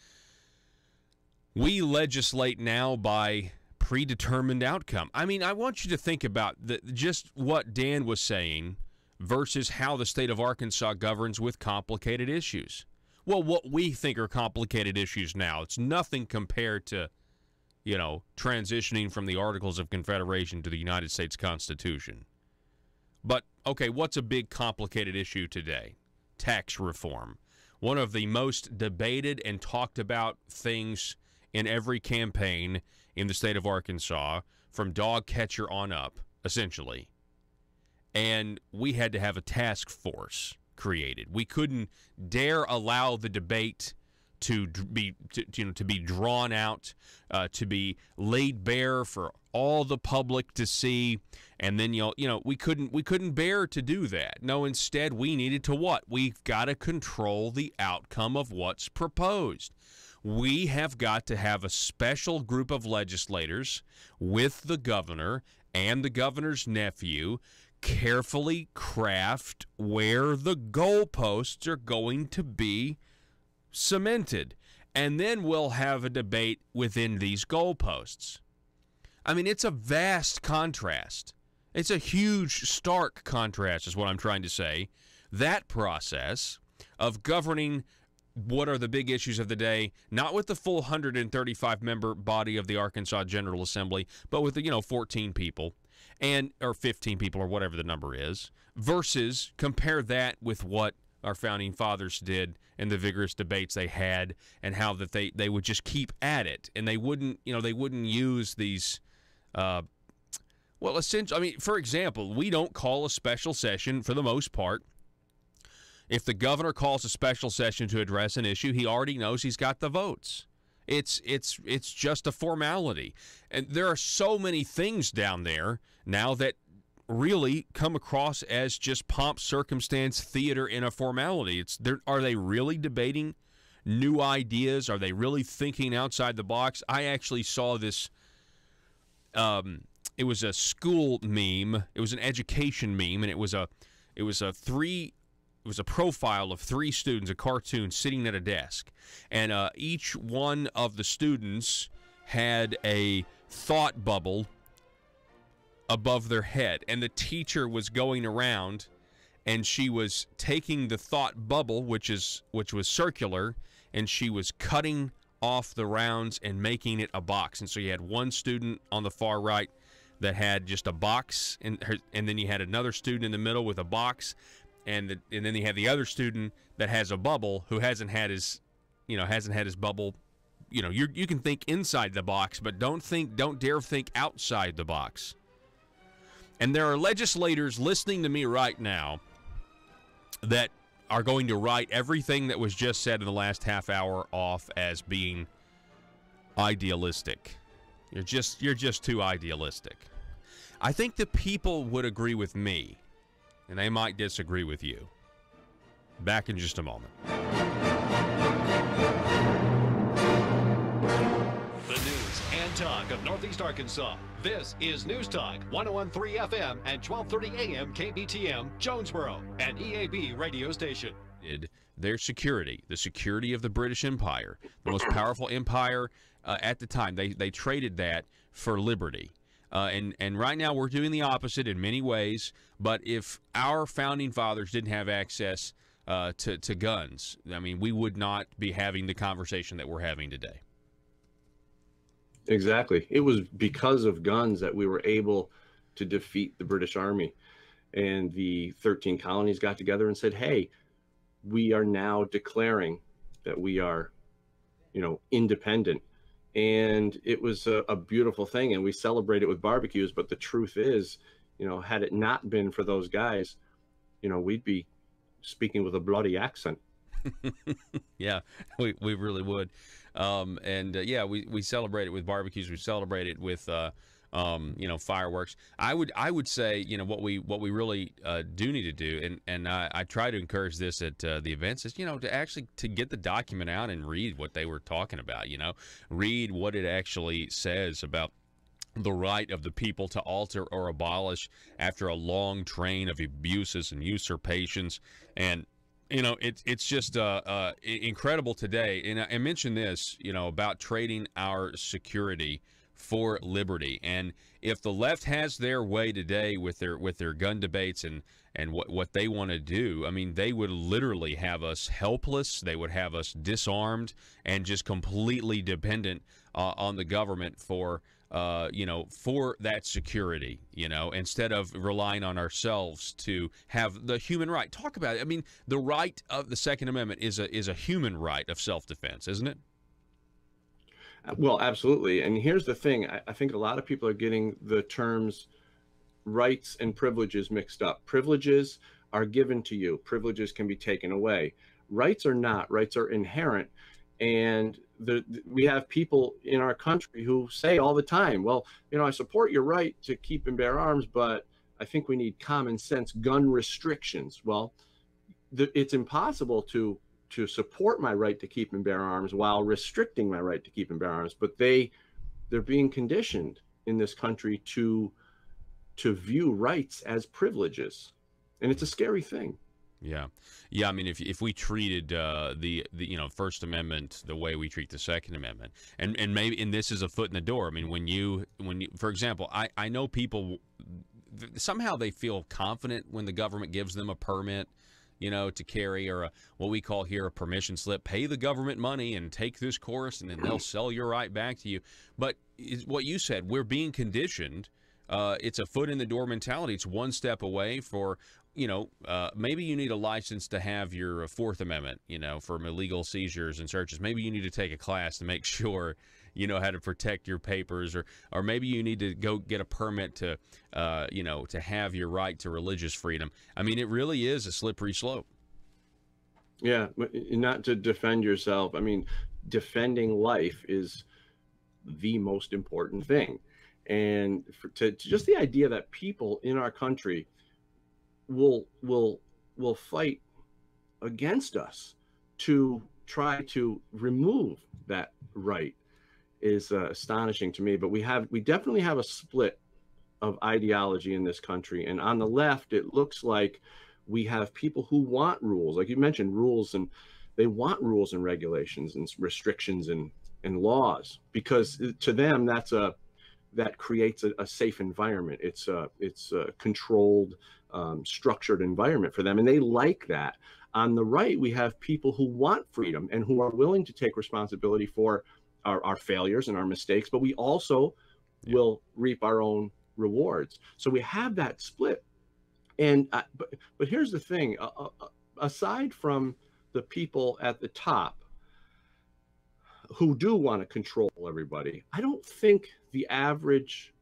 we legislate now by predetermined outcome. I mean, I want you to think about just what Dan was saying versus how the state of Arkansas governs with complicated issues. Well, what we think are complicated issues now, it's nothing compared to, transitioning from the Articles of Confederation to the United States Constitution. But, okay, what's a big complicated issue today? Tax reform. One of the most debated and talked about things in every campaign in the state of Arkansas, from dog catcher on up, essentially. And we had to have a task force created. We couldn't dare allow the debate to be drawn out, to be laid bare for all the public to see, and then we couldn't bear to do that. No, instead we needed to what? We've got to control the outcome of what's proposed. We have got to have a special group of legislators with the governor and the governor's nephew carefully craft where the goalposts are going to be cemented. And then we'll have a debate within these goalposts. I mean, it's a vast contrast. It's a huge, stark contrast is what I'm trying to say. That process of governing what are the big issues of the day, not with the full 135-member body of the Arkansas General Assembly, but with the 14 people or 15 people or whatever the number is, versus compare that with what our founding fathers did and the vigorous debates they had, and how that they would just keep at it, and they wouldn't use these essentially, I mean, for example, we don't call a special session for the most part. If the governor calls a special session to address an issue, he already knows he's got the votes. It's just a formality. And there are so many things down there now that really come across as just pomp, circumstance, theater, and a formality. Are they really debating new ideas? Are they really thinking outside the box? I actually saw this. It was a school meme. It was an education meme, and it was a profile of 3 students, a cartoon, sitting at a desk. And each one of the students had a thought bubble above their head. And the teacher was going around, and she was taking the thought bubble, which was circular, and she was cutting off the rounds and making it a box. And so you had one student on the far right that had just a box, and then you had another student in the middle with a box. And then you have the other student that has a bubble who hasn't had his bubble. You can think inside the box, but don't dare think outside the box. And there are legislators listening to me right now that are going to write everything that was just said in the last half hour off as being idealistic. You're just too idealistic. I think the people would agree with me, and they might disagree with you. Back in just a moment. The news and talk of Northeast Arkansas. This is News Talk 101.3 FM and 1230 AM KBTM, Jonesboro, an EAB radio station. Their security, the security of the British Empire, the most powerful empire at the time. They traded that for liberty. And right now we're doing the opposite in many ways. But if our founding fathers didn't have access to guns, I mean, we would not be having the conversation that we're having today. Exactly. It was because of guns that we were able to defeat the British Army. And the 13 colonies got together and said, hey, we are now declaring that we are, independent. And it was a beautiful thing, and we celebrate it with barbecues. But the truth is, had it not been for those guys, we'd be speaking with a bloody accent. Yeah, we really would. We celebrate it with barbecues. We celebrate it with fireworks. I would say what we really do need to do, and I try to encourage this at the events, is to get the document out and read what they were talking about. Read what it actually says about the right of the people to alter or abolish after a long train of abuses and usurpations. And it's just incredible today. And I mentioned this, about trading our security for liberty. And if the left has their way today with their gun debates and what they want to do, I mean, they would literally have us helpless. They would have us disarmed and just completely dependent on the government for that security, instead of relying on ourselves to have the human right. Talk about it. I mean, the right of the Second Amendment is a human right of self-defense, isn't it? Well, absolutely. And here's the thing. I think a lot of people are getting the terms rights and privileges mixed up. Privileges are given to you. Privileges can be taken away. Rights are not. Rights are inherent. And we have people in our country who say all the time, well, I support your right to keep and bear arms, but I think we need common sense gun restrictions. Well, it's impossible to support my right to keep and bear arms while restricting my right to keep and bear arms. But they're being conditioned in this country to view rights as privileges. And it's a scary thing. Yeah. I mean, if we treated the First Amendment the way we treat the Second Amendment, and this is a foot in the door. I mean, when you for example, I know people somehow they feel confident when the government gives them a permit, to carry, or what we call here a permission slip. Pay the government money and take this course, and then they'll sell your right back to you. But what you said, we're being conditioned. It's a foot in the door mentality. It's one step away for, maybe you need a license to have your Fourth Amendment, for illegal seizures and searches. Maybe you need to take a class to make sure you know how to protect your papers, or maybe you need to go get a permit to have your right to religious freedom. I mean, it really is a slippery slope. Yeah, not to defend yourself. I mean, defending life is the most important thing. And to just the idea that people in our country will fight against us to try to remove that right is astonishing to me. But we definitely have a split of ideology in this country. And on the left, it looks like we have people who want rules, like you mentioned, rules, and they want rules and regulations and restrictions and laws, because to them that creates a safe environment. It's a controlled, structured environment for them, and they like that. On the right, we have people who want freedom and who are willing to take responsibility for our failures and our mistakes, but we also will reap our own rewards. So we have that split. And but here's the thing: aside from the people at the top who do want to control everybody, I don't think the average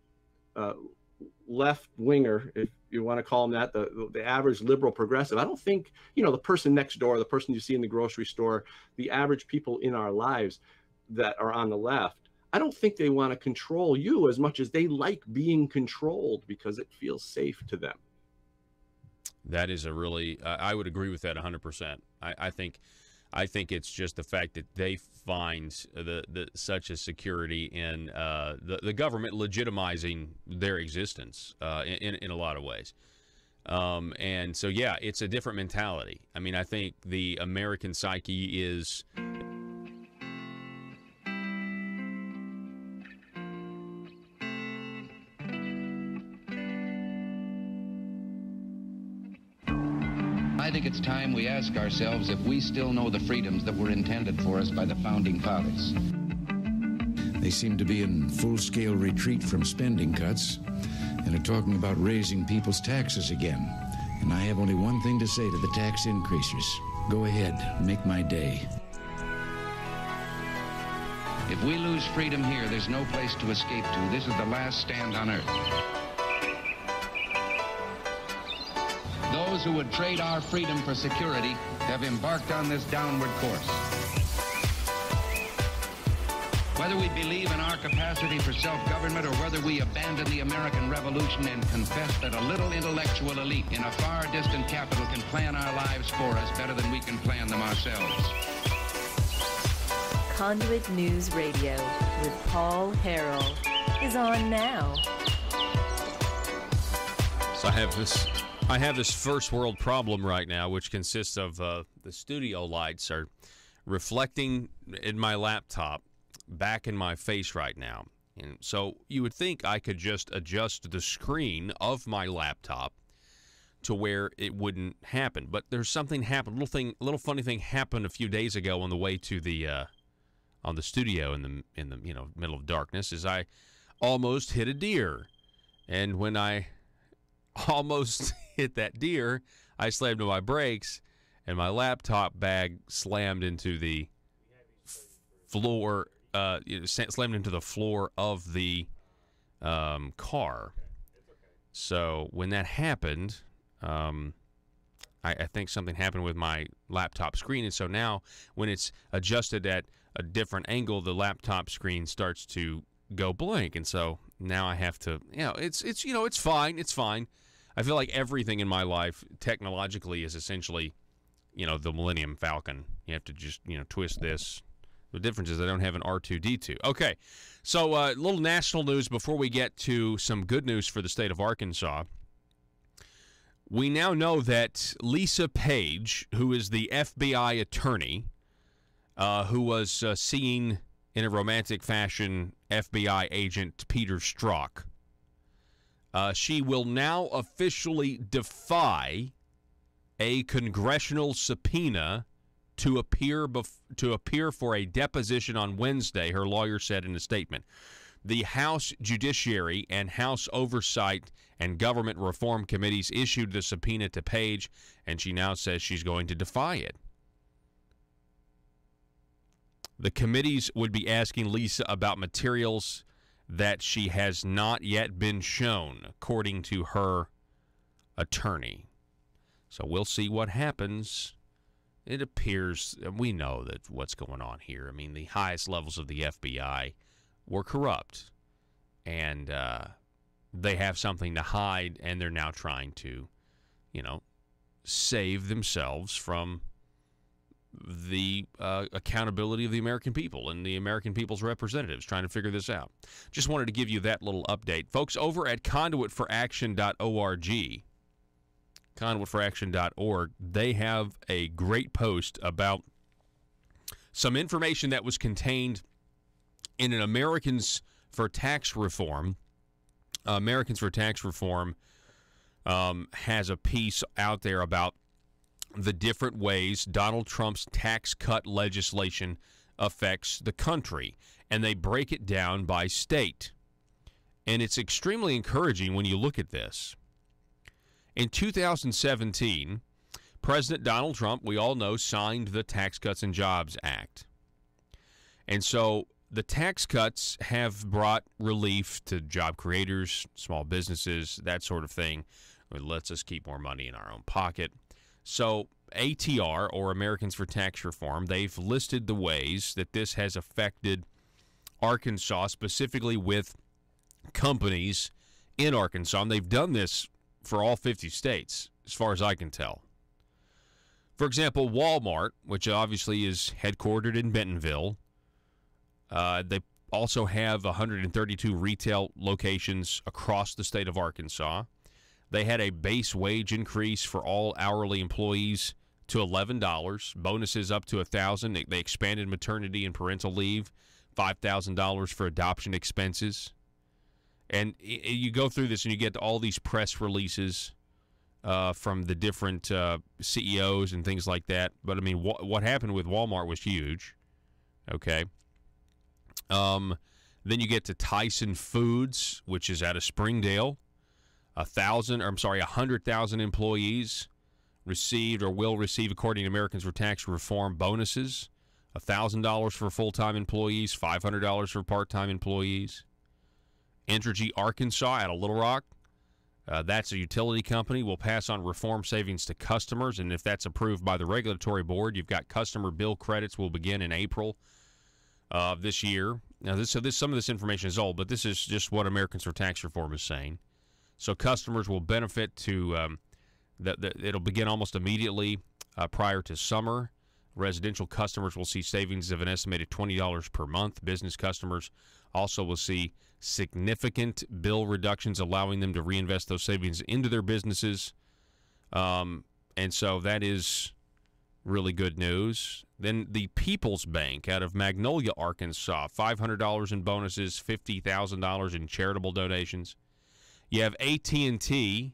left winger, if you want to call them that, the average liberal progressive, I don't think, the person next door, the person you see in the grocery store, the average people in our lives that are on the left, I don't think they want to control you as much as they like being controlled because it feels safe to them. That is a really, I would agree with that 100%. I think it's just the fact that they find such a security in the government legitimizing their existence in a lot of ways. And so, yeah, it's a different mentality. I mean, I think the American psyche is... I think it's time we ask ourselves if we still know the freedoms that were intended for us by the Founding Fathers. They seem to be in full-scale retreat from spending cuts and are talking about raising people's taxes again. And I have only one thing to say to the tax increasers. Go ahead, make my day. If we lose freedom here, there's no place to escape to. This is the last stand on earth. Those who would trade our freedom for security have embarked on this downward course. Whether we believe in our capacity for self-government or whether we abandon the American Revolution and confess that a little intellectual elite in a far distant capital can plan our lives for us better than we can plan them ourselves. Conduit News Radio with Paul Harrell is on now. So I have this first world problem right now, which consists of the studio lights are reflecting in my laptop back in my face right now. And so you would think I could just adjust the screen of my laptop to where it wouldn't happen. But there's something happened. A little funny thing happened a few days ago on the way to the on the studio in the middle of darkness. Is I almost hit a deer, and when I almost hit that deer, I slammed to my brakes, and my laptop bag slammed into the floor. Slammed into the floor of the car. So when that happened, I think something happened with my laptop screen, and so now when it's adjusted at a different angle, the laptop screen starts to go blank, and so now I have to. It's fine. It's fine. I feel like everything in my life technologically is essentially, the Millennium Falcon. You have to just twist this. The difference is I don't have an R2-D2. Okay, so a little national news before we get to some good news for the state of Arkansas. We now know that Lisa Page, who is the FBI attorney, who was seeing in a romantic fashion FBI agent Peter Strzok, she will now officially defy a congressional subpoena to appear for a deposition on Wednesday, her lawyer said in a statement. The House Judiciary and House Oversight and Government Reform Committees issued the subpoena to Page, and she now says she's going to defy it. The committees would be asking Lisa about materials that she has not yet been shown, according to her attorney. So we'll see what happens. It appears, we know that what's going on here. I mean, the highest levels of the FBI were corrupt, and they have something to hide, and they're now trying to, save themselves from the accountability of the American people and the American people's representatives trying to figure this out. Just wanted to give you that little update. Folks, over at conduitforaction.org, conduitforaction.org, they have a great post about some information that was contained in an Americans for Tax Reform. Americans for Tax Reform has a piece out there about the different ways Donald Trump's tax cut legislation affects the country, and they break it down by state. And it's extremely encouraging when you look at this. In 2017, President Donald Trump, we all know, signed the Tax Cuts and Jobs Act. And so the tax cuts have brought relief to job creators, small businesses, that sort of thing. It lets us keep more money in our own pocket. So ATR, or Americans for Tax Reform, they've listed the ways that this has affected Arkansas, specifically with companies in Arkansas. And they've done this for all 50 states, as far as I can tell. For example, Walmart, which obviously is headquartered in Bentonville, they also have 132 retail locations across the state of Arkansas. They had a base wage increase for all hourly employees to $11, bonuses up to $1,000. They expanded maternity and parental leave, $5,000 for adoption expenses. And you go through this and you get all these press releases from the different CEOs and things like that. But, I mean, what happened with Walmart was huge. Okay. Then you get to Tyson Foods, which is out of Springdale. 100,000 employees received or will receive, according to Americans for Tax Reform, bonuses. $1,000 for full-time employees, $500 for part-time employees. Entergy Arkansas out of Little Rock, that's a utility company, will pass on reform savings to customers, and if that's approved by the regulatory board, you've got customer bill credits will begin in April of this year. Now, some of this information is old, but this is just what Americans for Tax Reform is saying. So customers will benefit to it'll begin almost immediately prior to summer. Residential customers will see savings of an estimated $20 per month. Business customers also will see significant bill reductions, allowing them to reinvest those savings into their businesses. And so that is really good news. Then the People's Bank out of Magnolia, Arkansas, $500 in bonuses, $50,000 in charitable donations. You have AT&T,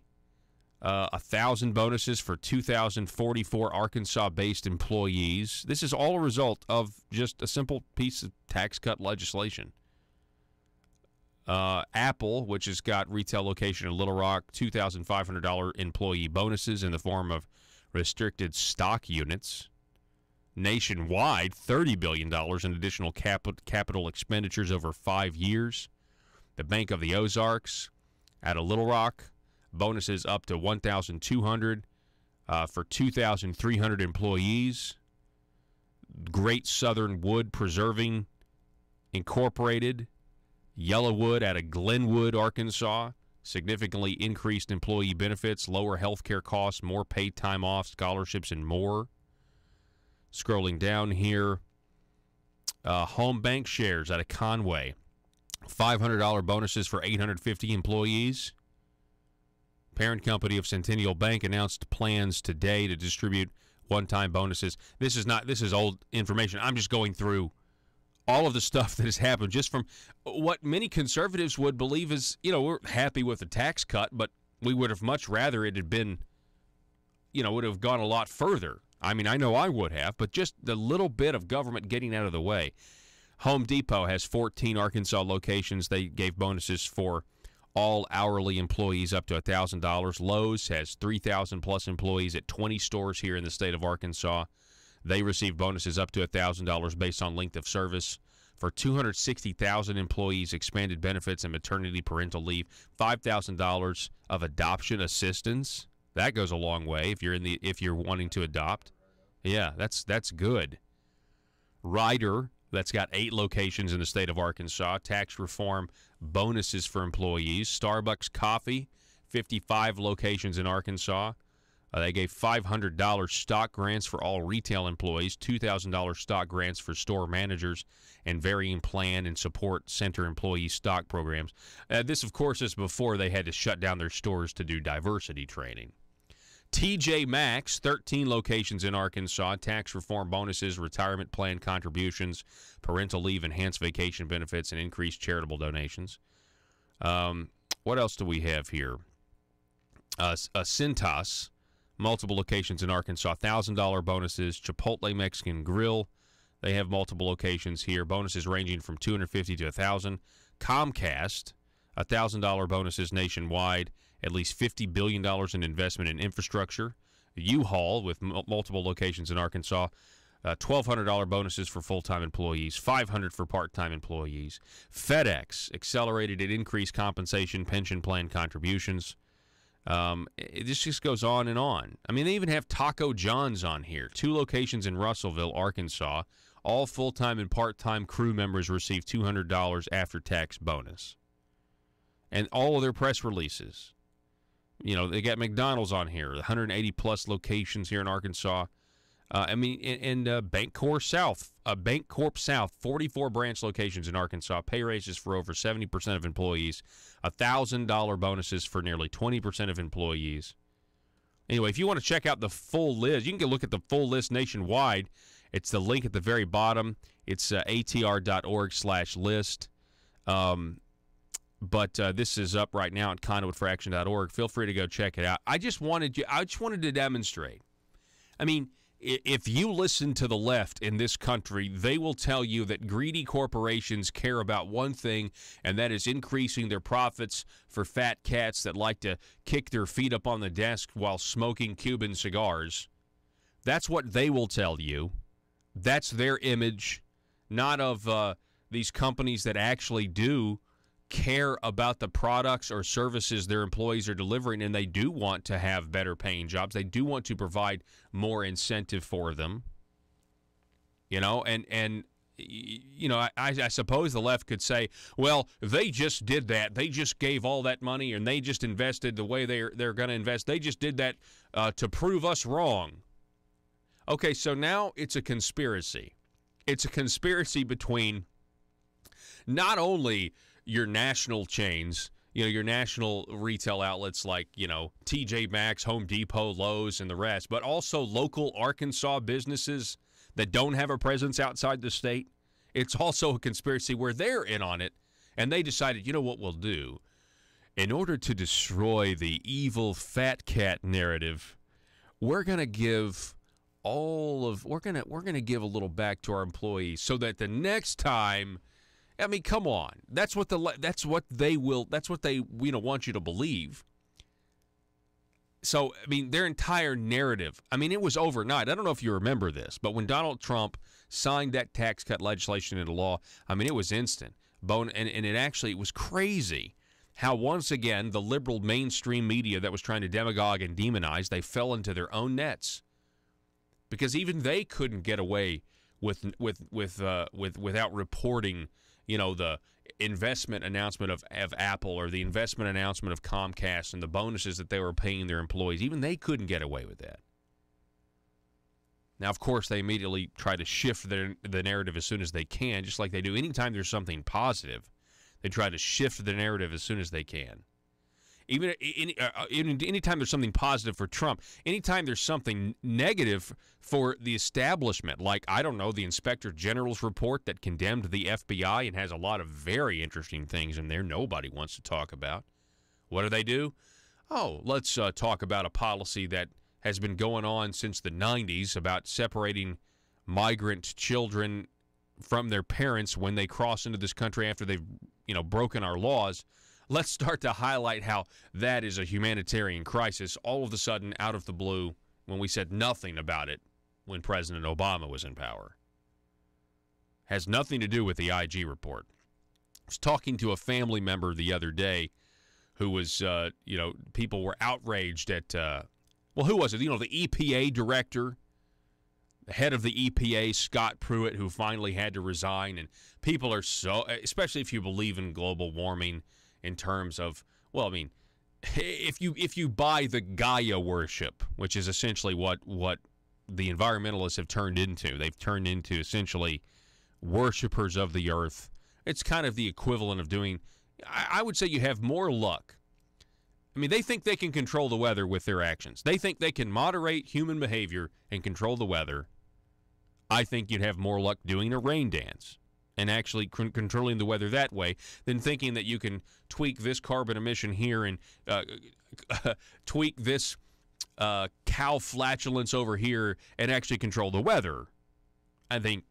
1,000 bonuses for 2,044 Arkansas-based employees. This is all a result of just a simple piece of tax cut legislation. Apple, which has got retail location in Little Rock, $2,500 employee bonuses in the form of restricted stock units. Nationwide, $30 billion in additional capital expenditures over 5 years. The Bank of the Ozarks out of Little Rock, bonuses up to $1,200 for 2,300 employees. Great Southern Wood Preserving Incorporated, Yellowwood out of Glenwood, Arkansas, significantly increased employee benefits, lower health care costs, more paid time off, scholarships, and more. Scrolling down here, Home Bank Shares out of Conway, $500 bonuses for 850 employees. Parent company of Centennial Bank announced plans today to distribute one-time bonuses. This is old information. I'm just going through all of the stuff that has happened just from what many conservatives would believe is, we're happy with the tax cut, but we would have much rather it had been, would have gone a lot further. I mean, I know I would have, but just the little bit of government getting out of the way. Home Depot has 14 Arkansas locations. They gave bonuses for all hourly employees up to $1,000. Lowe's has 3,000-plus employees at 20 stores here in the state of Arkansas. They received bonuses up to $1,000 based on length of service. For 260,000 employees, expanded benefits and maternity parental leave, $5,000 of adoption assistance. That goes a long way if you're wanting to adopt. Yeah, that's good. Ryder, that's got 8 locations in the state of Arkansas. Tax reform bonuses for employees. Starbucks Coffee, 55 locations in Arkansas. They gave $500 stock grants for all retail employees, $2,000 stock grants for store managers, and varying plan and support center employee stock programs. This, of course, is before they had to shut down their stores to do diversity training. TJ Maxx, 13 locations in Arkansas, tax reform bonuses, retirement plan contributions, parental leave, enhanced vacation benefits, and increased charitable donations. What else do we have here? Cintas, multiple locations in Arkansas, $1,000 bonuses. Chipotle Mexican Grill, they have multiple locations here, bonuses ranging from $250 to $1,000. Comcast, $1,000 bonuses nationwide, at least $50 billion in investment in infrastructure. U-Haul, with multiple locations in Arkansas, $1,200 bonuses for full-time employees, $500 for part-time employees. FedEx, accelerated and increased compensation, pension plan contributions. This just goes on and on. I mean, they even have Taco John's on here. 2 locations in Russellville, Arkansas. All full-time and part-time crew members receive $200 after-tax bonus. And all of their press releases. They got McDonald's on here, 180-plus locations here in Arkansas. Bancorp South, 44 branch locations in Arkansas, pay raises for over 70% of employees, $1,000 bonuses for nearly 20% of employees. Anyway, if you want to check out the full list, you can look at the full list nationwide. It's the link at the very bottom. It's atr.org/list. But this is up right now at conduitforaction.org. Feel free to go check it out. I just wanted to demonstrate. I mean, if you listen to the left in this country, they will tell you that greedy corporations care about one thing, and that is increasing their profits for fat cats that like to kick their feet up on the desk while smoking Cuban cigars. That's what they will tell you. That's their image, not of these companies that actually do care about the products or services their employees are delivering, and they do want to have better paying jobs. They do want to provide more incentive for them. I suppose the left could say, well, they just did that. They just gave all that money, and they just invested the way they're going to invest. They just did that to prove us wrong. Okay, so now it's a conspiracy. It's a conspiracy between not only your national chains, your national retail outlets like, TJ Maxx, Home Depot, Lowe's, and the rest, but also local Arkansas businesses that don't have a presence outside the state. It's also a conspiracy where they're in on it, and they decided, you know what we'll do? In order to destroy the evil fat cat narrative, we're going to give we're going to give a little back to our employees so that the next time, I mean, come on. That's what they want you to believe. So, I mean, their entire narrative, I mean, it was overnight. I don't know if you remember this, but when Donald Trump signed that tax cut legislation into law, I mean, it was instant. And it was crazy how once again the liberal mainstream media that was trying to demagogue and demonize, they fell into their own nets. Because even they couldn't get away without reporting, the investment announcement of Apple or the investment announcement of Comcast and the bonuses that they were paying their employees. Even they couldn't get away with that. Now, of course, they immediately try to shift the narrative as soon as they can, just like they do anytime there's something positive. They try to shift the narrative as soon as they can. Even anytime there's something positive for Trump, anytime there's something negative for the establishment, like, I don't know, the Inspector General's report that condemned the FBI and has a lot of very interesting things in there nobody wants to talk about. What do? Oh, let's talk about a policy that has been going on since the 90s about separating migrant children from their parents when they cross into this country after they've, broken our laws. Let's start to highlight how that is a humanitarian crisis all of a sudden out of the blue when we said nothing about it when President Obama was in power. Has nothing to do with the IG report. I was talking to a family member the other day who was, people were outraged at, who was it? The EPA director, the head of the EPA, Scott Pruitt, who finally had to resign. And people are so, especially if you believe in global warming, in terms of, if you buy the Gaia worship, which is essentially what the environmentalists have turned into. They've turned into essentially worshipers of the earth. It's kind of the equivalent of doing, I would say you have more luck. I mean, they think they can control the weather with their actions. They think they can moderate human behavior and control the weather. I think you'd have more luck doing a rain dance and actually controlling the weather that way than thinking that you can tweak this carbon emission here and tweak this cow flatulence over here and actually control the weather. I think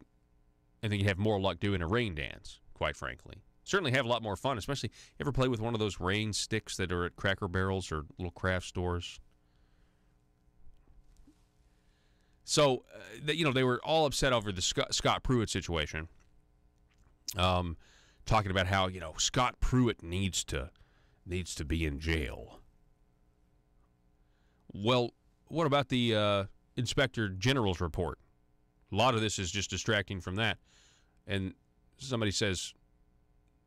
you have more luck doing a rain dance, quite frankly. Certainly have a lot more fun, especially ever play with one of those rain sticks that are at Cracker Barrels or little craft stores. So, they were all upset over the Scott Pruitt situation. Talking about how, Scott Pruitt needs to be in jail. Well, what about the Inspector General's report? A lot of this is just distracting from that. And somebody says,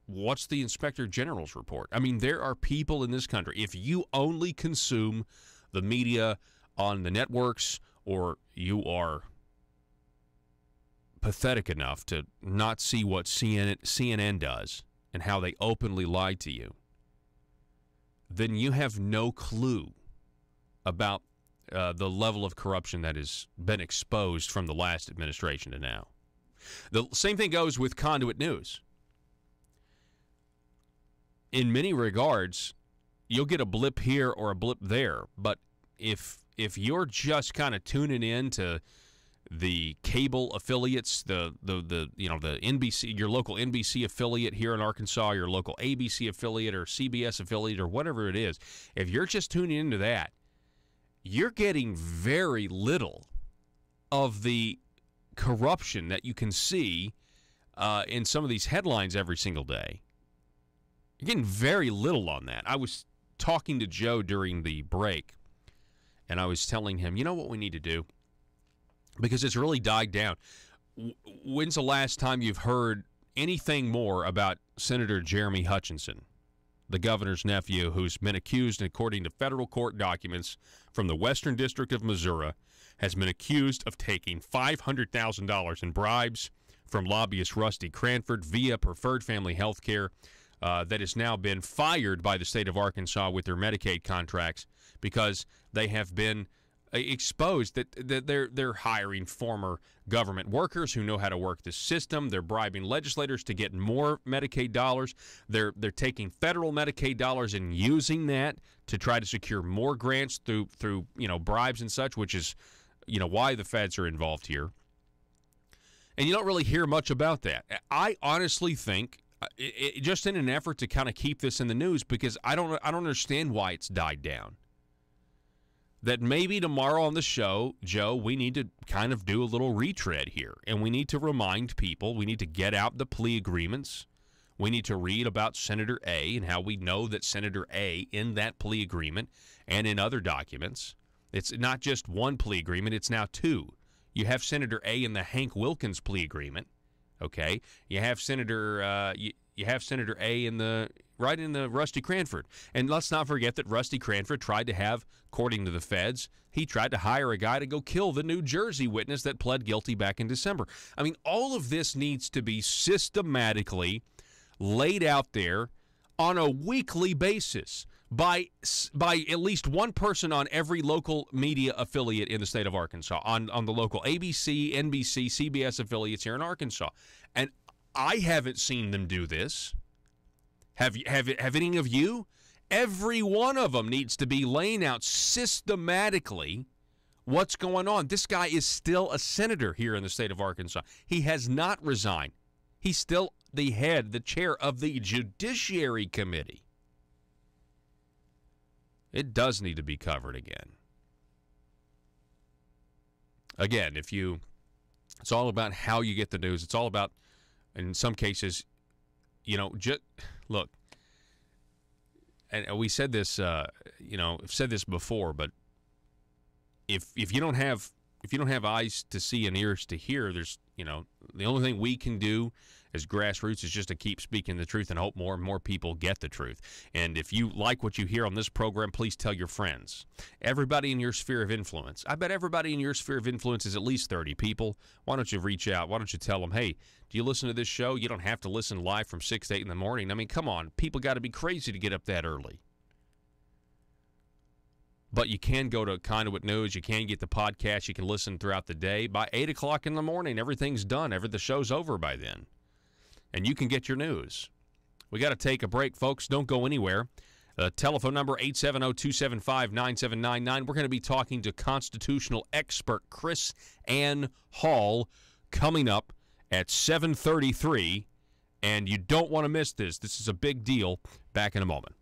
what's the Inspector General's report? I mean, there are people in this country, if you only consume the media on the networks or you are pathetic enough to not see what CNN does and how they openly lie to you, then you have no clue about the level of corruption that has been exposed from the last administration to now. The same thing goes with Conduit News. In many regards, you'll get a blip here or a blip there, but if you're just kind of tuning in to the cable affiliates, the NBC, your local NBC affiliate here in Arkansas, your local ABC affiliate or CBS affiliate or whatever it is, if you're just tuning into that, you're getting very little of the corruption that you can see in some of these headlines every single day. You're getting very little on that. I was talking to Joe during the break, and I was telling him, you know what we need to do? Because it's really died down. When's the last time you've heard anything more about Senator Jeremy Hutchinson, the governor's nephew, who's been accused, according to federal court documents from the Western District of Missouri, has been accused of taking $500,000 in bribes from lobbyist Rusty Cranford via Preferred Family Health Care, that has now been fired by the state of Arkansas with their Medicaid contracts because they have been exposed that they're hiring former government workers who know how to work the system. They're bribing legislators to get more Medicaid dollars. They're taking federal Medicaid dollars and using that to try to secure more grants through bribes and such, which is why the feds are involved here. And you don't really hear much about that. I honestly think, just in an effort to kind of keep this in the news, because I don't understand why it's died down, that maybe tomorrow on the show, Joe, we need to kind of do a little retread here, and we need to remind people, we need to get out the plea agreements. We need to read about Senator A and how we know that Senator A in that plea agreement and in other documents, it's not just one plea agreement, it's now two. You have Senator A in the Hank Wilkins plea agreement, okay? You have Senator A in the Rusty Cranford. And let's not forget that Rusty Cranford tried to have, according to the feds, he tried to hire a guy to go kill the New Jersey witness that pled guilty back in December. I mean, all of this needs to be systematically laid out there on a weekly basis by at least one person on every local media affiliate in the state of Arkansas, on the local ABC, NBC, CBS affiliates here in Arkansas. And I haven't seen them do this. Have any of you? Every one of them needs to be laying out systematically what's going on. This guy is still a senator here in the state of Arkansas. He has not resigned. He's still the chair of the Judiciary Committee. It does need to be covered again. Again, it's all about how you get the news. It's all about, in some cases, just look. And we said this, I've said this before, but if you don't have eyes to see and ears to hear, there's the only thing we can do as grassroots is just to keep speaking the truth and hope more and more people get the truth. And if you like what you hear on this program, please tell your friends. Everybody in your sphere of influence. I bet everybody in your sphere of influence is at least 30 people. Why don't you reach out? Why don't you tell them, hey, do you listen to this show? You don't have to listen live from 6 to 8 in the morning. I mean, come on. People got to be crazy to get up that early. But you can go to Conduit News. You can get the podcast. You can listen throughout the day. By 8 o'clock in the morning, everything's done. The show's over by then. And you can get your news. We got to take a break, folks. Don't go anywhere. Telephone number 870-275-9799. We're going to be talking to constitutional expert Chris Ann Hall coming up at 7:33. And you don't want to miss this. This is a big deal. Back in a moment.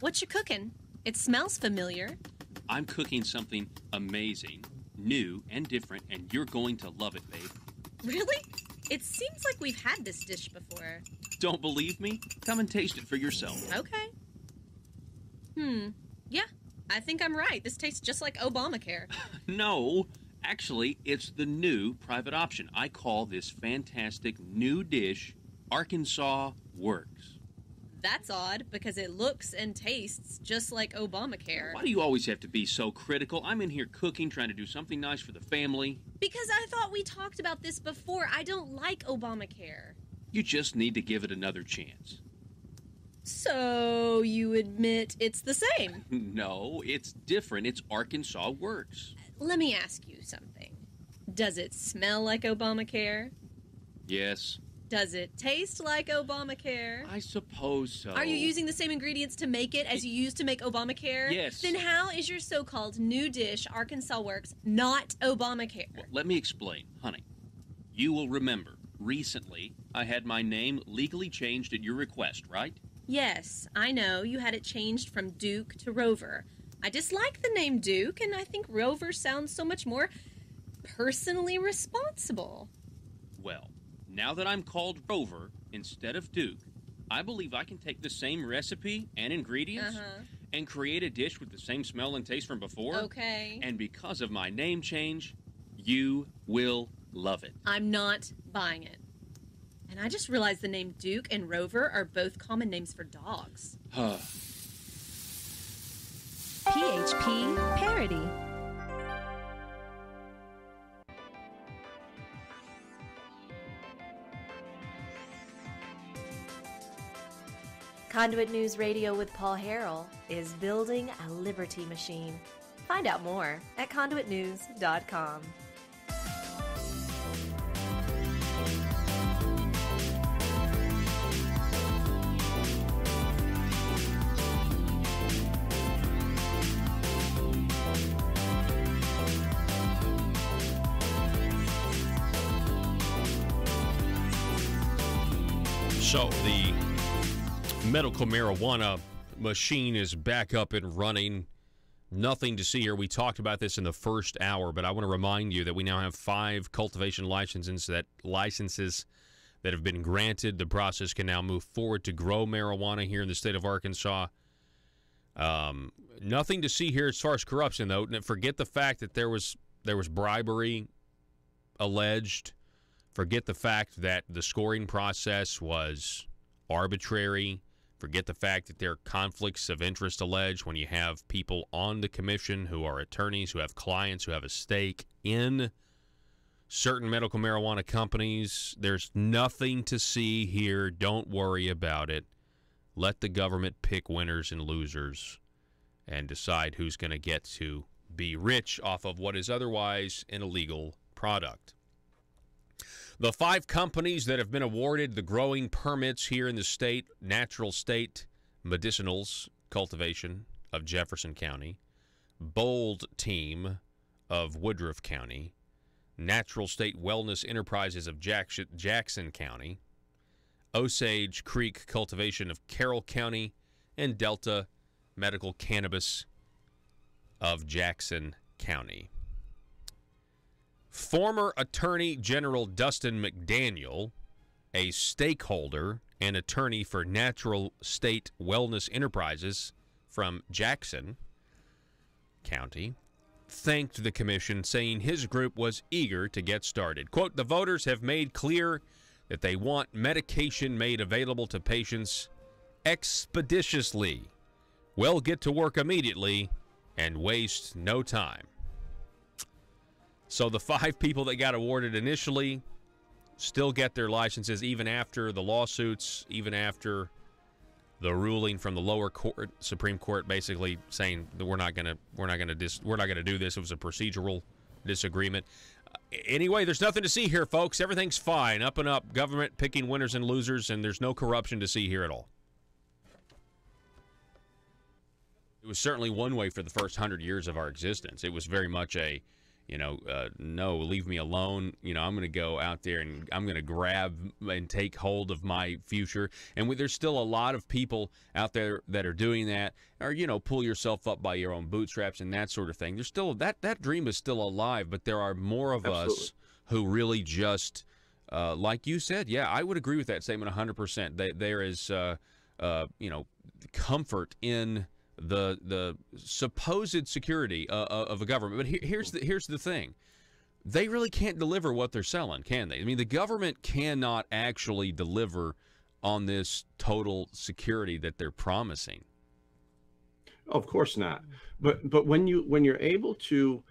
What you cooking? It smells familiar. I'm cooking something amazing, new, and different, and you're going to love it, babe. Really? It seems like we've had this dish before. Don't believe me? Come and taste it for yourself. Okay. Yeah, I think I'm right. This tastes just like Obamacare. No, actually, it's the new private option. I call this fantastic new dish Arkansas Works. That's odd, because it looks and tastes just like Obamacare. Why do you always have to be so critical? I'm in here cooking, trying to do something nice for the family. Because I thought we talked about this before. I don't like Obamacare. You just need to give it another chance. So you admit it's the same? No, it's different. It's Arkansas Works. Let me ask you something. Does it smell like Obamacare? Yes. Does it taste like Obamacare? I suppose so. Are you using the same ingredients to make it as you used to make Obamacare? Yes. Then how is your so-called new dish, Arkansas Works, not Obamacare? Well, let me explain, honey. You will remember, recently, I had my name legally changed at your request, right? Yes, I know. You had it changed from Duke to Rover. I dislike the name Duke, and I think Rover sounds so much more personally responsible. Well, now that I'm called Rover instead of Duke, I believe I can take the same recipe and ingredients and create a dish with the same smell and taste from before. Okay. And because of my name change, you will love it. I'm not buying it. And I just realized the name Duke and Rover are both common names for dogs. PHP Parody. Conduit News Radio with Paul Harrell is building a liberty machine. Find out more at conduitnews.com. So the medical marijuana machine is back up and running. Nothing to see here. We talked about this in the first hour, but I want to remind you that we now have 5 cultivation licenses that have been granted. The process can now move forward to grow marijuana here in the state of Arkansas. Nothing to see here as far as corruption, though. Forget the fact that there was bribery alleged. Forget the fact that the scoring process was arbitrary. Forget the fact that there are conflicts of interest alleged when you have people on the commission who are attorneys, who have clients, who have a stake in certain medical marijuana companies. There's nothing to see here. Don't worry about it. Let the government pick winners and losers and decide who's going to get to be rich off of what is otherwise an illegal product. The 5 companies that have been awarded the growing permits here in the state: Natural State Medicinals Cultivation of Jefferson County, Bold Team of Woodruff County, Natural State Wellness Enterprises of Jackson County, Osage Creek Cultivation of Carroll County, and Delta Medical Cannabis of Jackson County. Former Attorney General Dustin McDaniel, a stakeholder and attorney for Natural State Wellness Enterprises from Jackson County, thanked the commission, saying his group was eager to get started. Quote, "The voters have made clear that they want medication made available to patients expeditiously. We'll get to work immediately and waste no time." So the 5 people that got awarded initially still get their licenses even after the lawsuits, even after the ruling from the lower court, Supreme Court, basically saying that we're not going to do this. It was a procedural disagreement. Anyway, there's nothing to see here, folks. Everything's fine, up and up. Government picking winners and losers, and there's no corruption to see here at all. It was certainly one way for the first 100 years of our existence. It was very much a, no, leave me alone. I'm going to go out there and I'm going to grab and take hold of my future. And there's still a lot of people out there that are doing that, or, pull yourself up by your own bootstraps and that sort of thing. There's still that dream is still alive, but there are more of us who really just, like you said, yeah, I would agree with that statement 100%. There is, comfort in the supposed security of a government. But here's the thing. They really can't deliver what they're selling, can they? I mean, the government cannot actually deliver on this total security that they're promising. Of course not. But when you're able to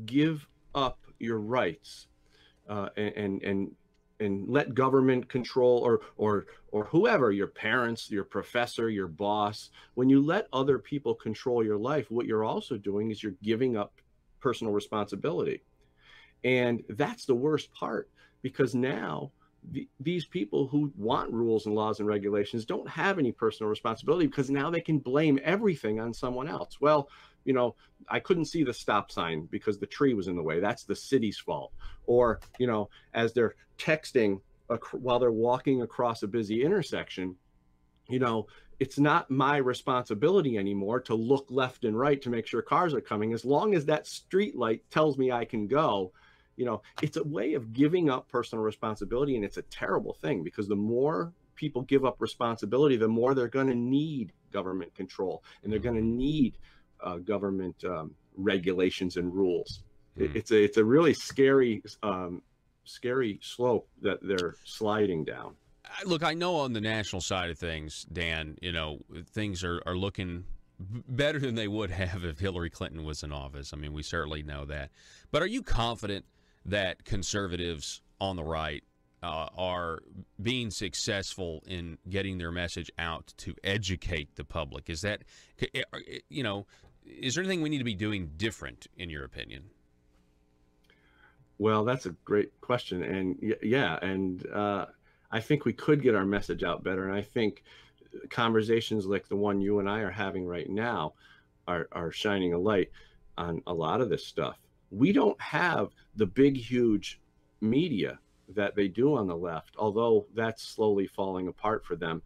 give up your rights and let government control or whoever, your parents, your professor, your boss, when you let other people control your life, what you're also doing is you're giving up personal responsibility. And that's the worst part, because now these people who want rules and laws and regulations don't have any personal responsibility, because now they can blame everything on someone else. Well, you know, I couldn't see the stop sign because the tree was in the way. That's the city's fault. Or, you know, as they're texting while they're walking across a busy intersection, you know, it's not my responsibility anymore to look left and right to make sure cars are coming. As long as that street light tells me I can go, you know, it's a way of giving up personal responsibility. And it's a terrible thing, because the more people give up responsibility, the more they're going to need government control, and they're going to need government regulations and rules. It's a really scary slope that they're sliding down. Look, I know on the national side of things, Dan, you know, things are looking better than they would have if Hillary Clinton was in office. I mean, we certainly know that. But are you confident that conservatives on the right are being successful in getting their message out to educate the public? Is that, you know, is there anything we need to be doing different, in your opinion? Well, that's a great question. And yeah, and I think we could get our message out better. And I think conversations like the one you and I are having right now are shining a light on a lot of this stuff. We don't have the big, huge media that they do on the left, although that's slowly falling apart for them.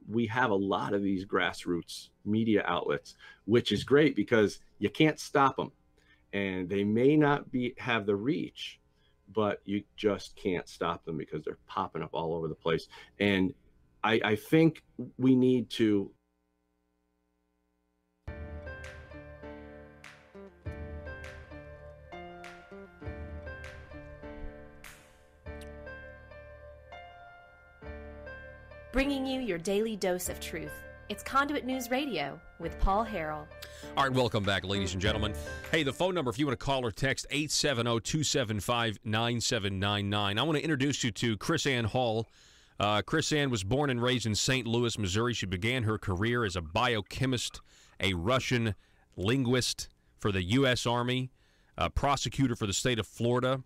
We have a lot of these grassroots media outlets, which is great because you can't stop them. And they may not have the reach, but you just can't stop them because they're popping up all over the place. And I think we need to bringing you your daily dose of truth. It's Conduit News Radio with Paul Harrell. All right, welcome back, ladies and gentlemen. Hey, the phone number, if you want to call or text, 870-275-9799. I want to introduce you to Chris Ann Hall. Chris Ann was born and raised in St. Louis, Missouri. She began her career as a biochemist, a Russian linguist for the U.S. Army, a prosecutor for the state of Florida.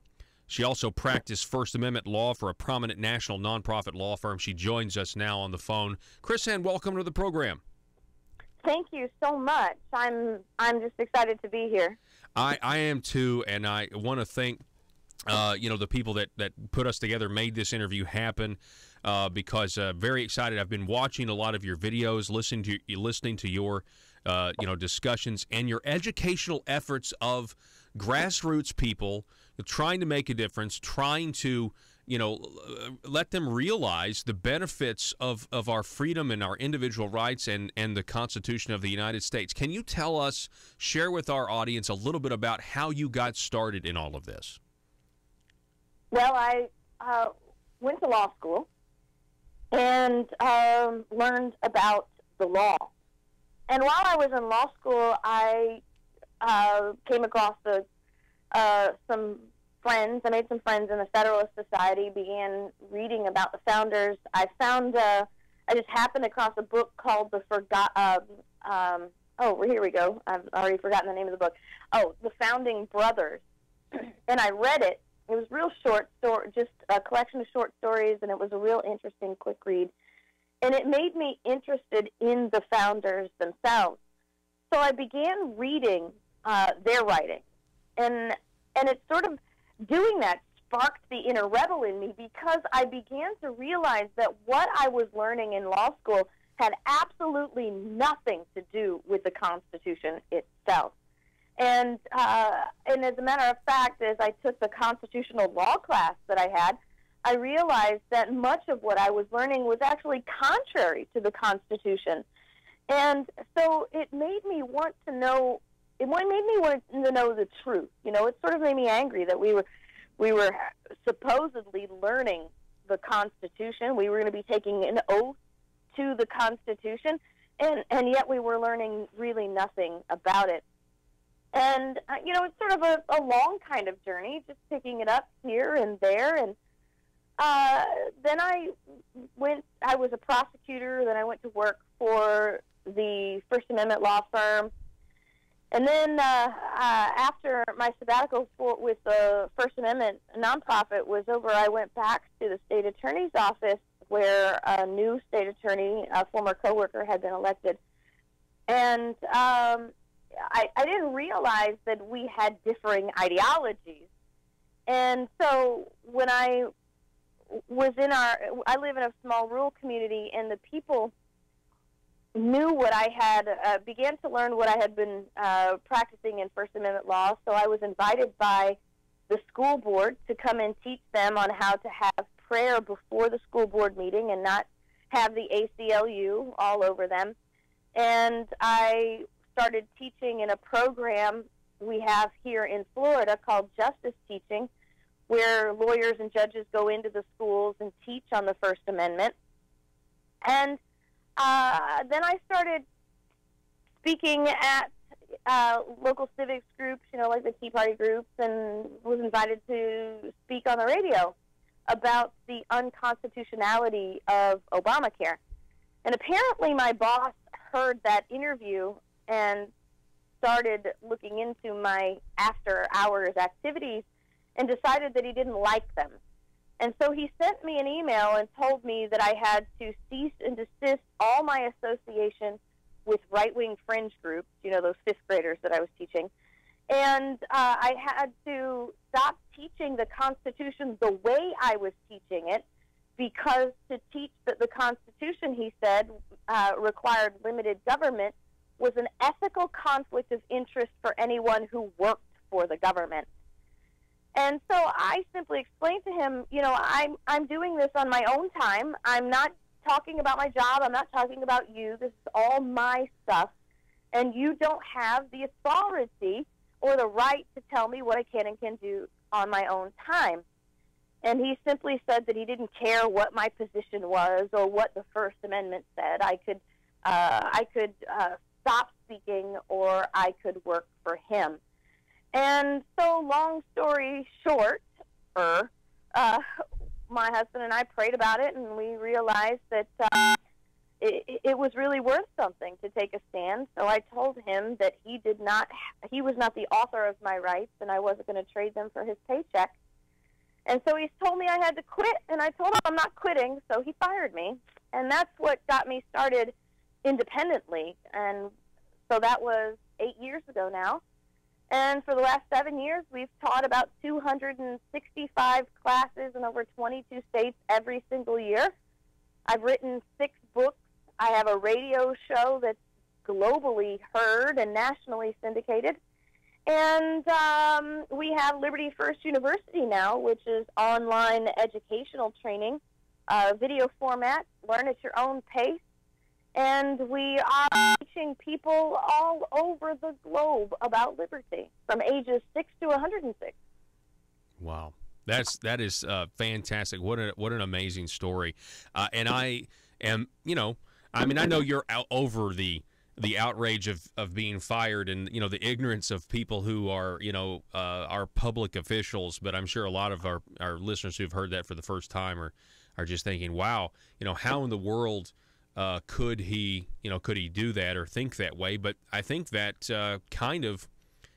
She also practiced First Amendment law for a prominent national nonprofit law firm. She joins us now on the phone. Chris Ann, welcome to the program. Thank you so much. I'm just excited to be here. I am too, and I want to thank the people that put us together, made this interview happen, because very excited. I've been watching a lot of your videos, listening to your discussions and your educational efforts of grassroots people trying to make a difference, trying to let them realize the benefits of our freedom and our individual rights and the Constitution of the United States. Can you tell us, share with our audience a little bit about how you got started in all of this? Well, I went to law school and learned about the law. And while I was in law school, I came across some friends. I made some friends in the Federalist Society, began reading about the founders. I just happened across a book called here we go. I've already forgotten the name of the book. Oh, The Founding Brothers. And I read it. It was real short story, just a collection of short stories, and it was a real interesting, quick read. And it made me interested in the founders themselves. So I began reading their writing. And it sort of, doing that sparked the inner rebel in me, because I began to realize that what I was learning in law school had absolutely nothing to do with the Constitution itself. And as a matter of fact, as I took the constitutional law class that I had, I realized that much of what I was learning was actually contrary to the Constitution. And so it made me want to know. It made me want to know the truth. It sort of made me angry that we were supposedly learning the Constitution. We were going to be taking an oath to the Constitution, and yet we were learning really nothing about it. And, it's sort of a long kind of journey, just picking it up here and there. And then I was a prosecutor, then I went to work for the First Amendment law firm. And then after my sabbatical with the First Amendment nonprofit was over, I went back to the state attorney's office where a new state attorney, a former coworker, had been elected. And I didn't realize that we had differing ideologies. And so when I was I live in a small rural community, and the people knew what I had, began to learn what I had been practicing in First Amendment law. So I was invited by the school board to come and teach them on how to have prayer before the school board meeting and not have the ACLU all over them. And I started teaching in a program we have here in Florida called Justice Teaching, where lawyers and judges go into the schools and teach on the First Amendment. And then I started speaking at local civics groups, like the Tea Party groups, and was invited to speak on the radio about the unconstitutionality of Obamacare. And apparently my boss heard that interview and started looking into my after-hours activities and decided that he didn't like them. And so he sent me an email and told me that I had to cease and desist all my association with right-wing fringe groups, those fifth graders that I was teaching. And I had to stop teaching the Constitution the way I was teaching it, because to teach that the Constitution, he said, required limited government was an ethical conflict of interest for anyone who worked for the government. And so I simply explained to him, I'm doing this on my own time. I'm not talking about my job. I'm not talking about you. This is all my stuff. And you don't have the authority or the right to tell me what I can and can do on my own time. And he simply said that he didn't care what my position was or what the First Amendment said. I could stop speaking, or I could work for him. And so, long story short, my husband and I prayed about it, and we realized that it was really worth something to take a stand. So I told him that he was not the author of my rights, and I wasn't going to trade them for his paycheck. And so he told me I had to quit, and I told him I'm not quitting, so he fired me. And that's what got me started independently. And so that was 8 years ago now. And for the last 7 years, we've taught about 265 classes in over 22 states every single year. I've written 6 books. I have a radio show that's globally heard and nationally syndicated. And we have Liberty First University now, which is online educational training, video format, learn at your own pace. And we are teaching people all over the globe about liberty, from ages 6 to 106. Wow. That is fantastic. What an amazing story. And I am, I know you're out over the outrage of being fired and, the ignorance of people who are, our public officials. But I'm sure a lot of our listeners who've heard that for the first time are just thinking, wow, how in the world could he do that or think that way? But I think that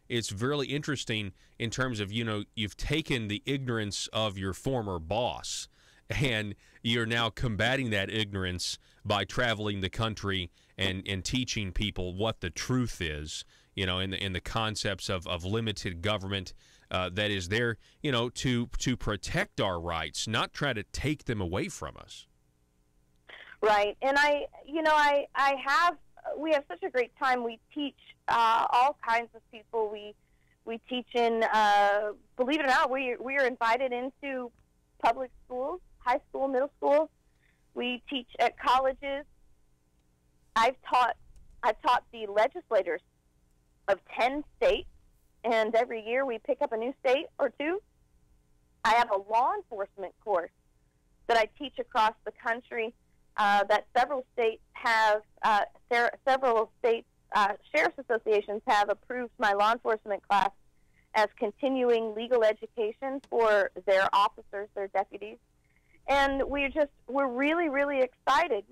it's really interesting in terms of, you've taken the ignorance of your former boss and you're now combating that ignorance by traveling the country and teaching people what the truth is, in the concepts of limited government that is there, to protect our rights, not try to take them away from us. Right. And we have such a great time. We teach all kinds of people. We teach in, believe it or not, we are invited into public schools, high school, middle school. We teach at colleges. I've taught the legislators of 10 states, and every year we pick up a new state or two. I have a law enforcement course that I teach across the country. That several states have, sheriff's associations have approved my law enforcement class as continuing legal education for their officers, their deputies, and we're really, really excited.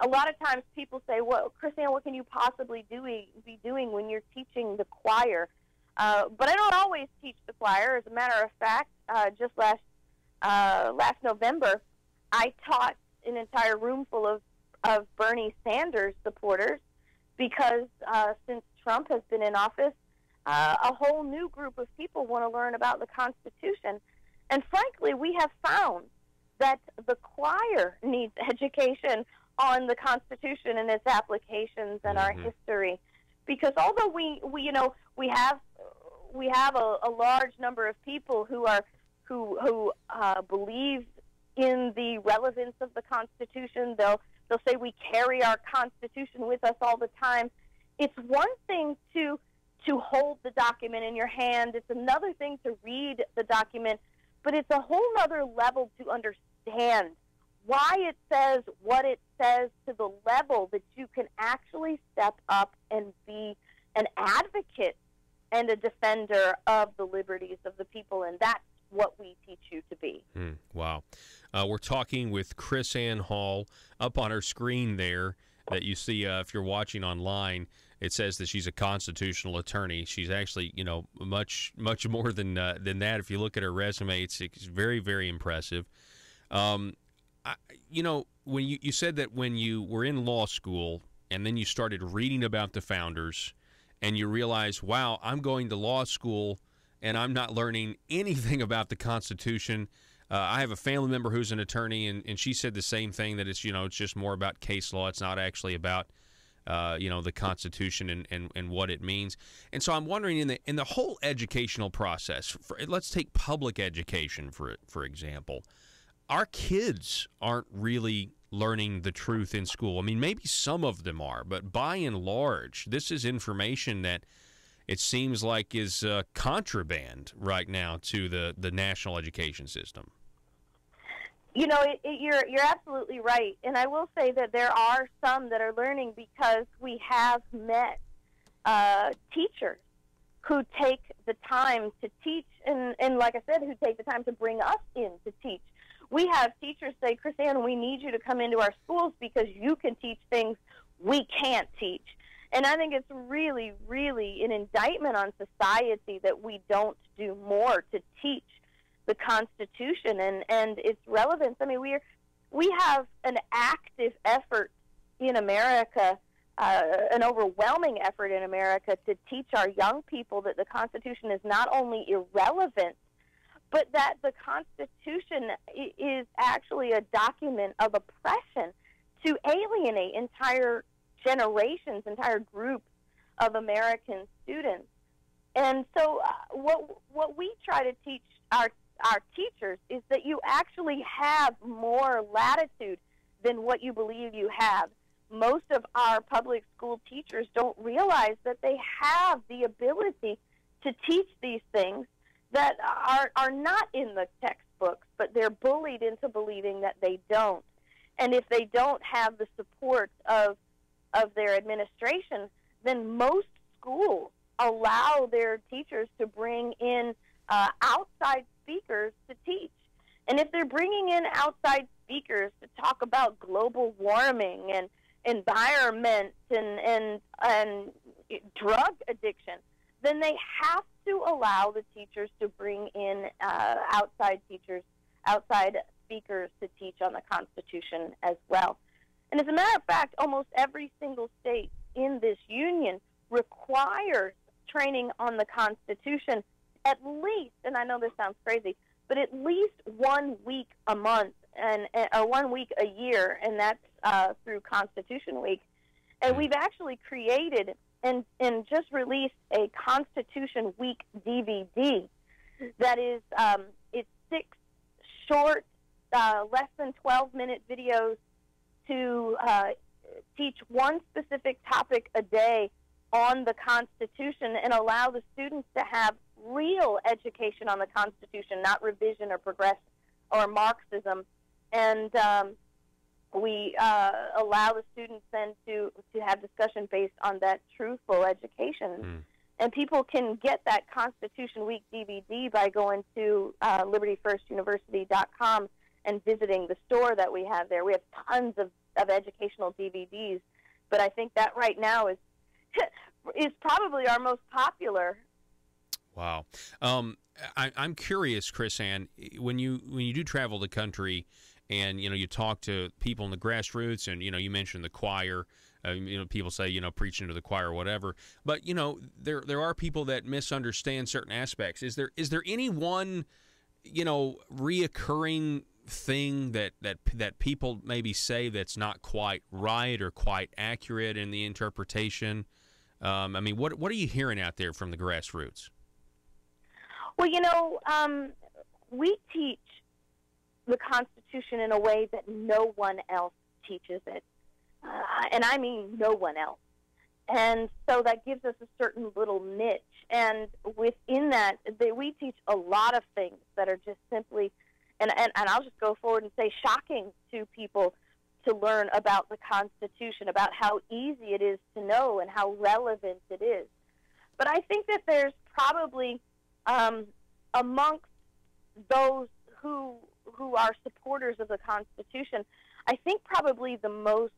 a lot of times people say, well, Chrisanne, what can you possibly be doing when you're teaching the choir? But I don't always teach the choir. As a matter of fact, just last November, I taught an entire room full of Bernie Sanders supporters because since Trump has been in office, a whole new group of people want to learn about the Constitution. And frankly, we have found that the choir needs education on the Constitution and its applications and our history, because although we have a large number of people who believe in the relevance of the Constitution, they'll say we carry our Constitution with us all the time. It's one thing to hold the document in your hand. It's another thing to read the document, but it's a whole other level to understand why it says what it says, to the level that you can actually step up and be an advocate and a defender of the liberties of the people, and that's what we teach you to be. Wow. We're talking with Chrisanne Hall. Up on her screen there that you see if you're watching online, it says that she's a constitutional attorney. She's actually, much more than that. If you look at her resume, it's very, very impressive. When you said that when you were in law school and then you started reading about the founders and you realized, wow, I'm going to law school and I'm not learning anything about the Constitution. I have a family member who's an attorney, and she said the same thing, that it's just more about case law. It's not actually about the Constitution and what it means. And so I'm wondering, in the whole educational process, let's take public education for example. Our kids aren't really learning the truth in school. I mean, maybe some of them are, but by and large, this is information that it seems like is contraband right now to the national education system. You're absolutely right. And I will say that there are some that are learning because we have met teachers who take the time to teach, and like I said, who take the time to bring us in to teach. We have teachers say, Chrisanne, we need you to come into our schools because you can teach things we can't teach. And I think it's really, really an indictment on society that we don't do more to teach the Constitution and its relevance. I mean, we have an active effort in America, an overwhelming effort in America to teach our young people that the Constitution is not only irrelevant, but that the Constitution is actually a document of oppression to alienate entire generations, entire groups of American students. And so what we try to teach our teachers is that you actually have more latitude than what you believe you have. Most of our public school teachers don't realize that they have the ability to teach these things that are not in the textbooks, but they're bullied into believing that they don't. And if they don't have the support of their administration, then most schools allow their teachers to bring in outside speakers to teach. And if they're bringing in outside speakers to talk about global warming and environment and drug addiction, then they have to allow the teachers to bring in outside speakers to teach on the Constitution as well. And as a matter of fact, almost every single state in this union requires training on the Constitution at least, and I know this sounds crazy, but at least 1 week a month or 1 week a year, and that's through Constitution Week. And we've actually created and just released a Constitution Week DVD that is it's 6 short, less than 12-minute videos to teach one specific topic a day on the Constitution and allow the students to have real education on the Constitution, not revision or progress or Marxism. And we allow the students then to have discussion based on that truthful education. And people can get that Constitution Week DVD by going to libertyfirstuniversity.com and visiting the store that we have there. We have tons of of educational DVDs. But I think that right now is is probably our most popular. Wow. I'm curious, Chris Ann, when you do travel the country and, you talk to people in the grassroots and, you mentioned the choir, people say, preaching to the choir or whatever, but, there are people that misunderstand certain aspects. Is there any one, reoccurring thing that people maybe say that's not quite right or quite accurate in the interpretation? What are you hearing out there from the grassroots? Well, we teach the Constitution in a way that no one else teaches it. And I mean no one else. And so that gives us a certain little niche. And within that, we teach a lot of things that are just simply, and I'll just go forward and say, shocking to people to learn about the Constitution, about how easy it is to know and how relevant it is. But I think that there's probably, amongst those who are supporters of the Constitution, I think probably the most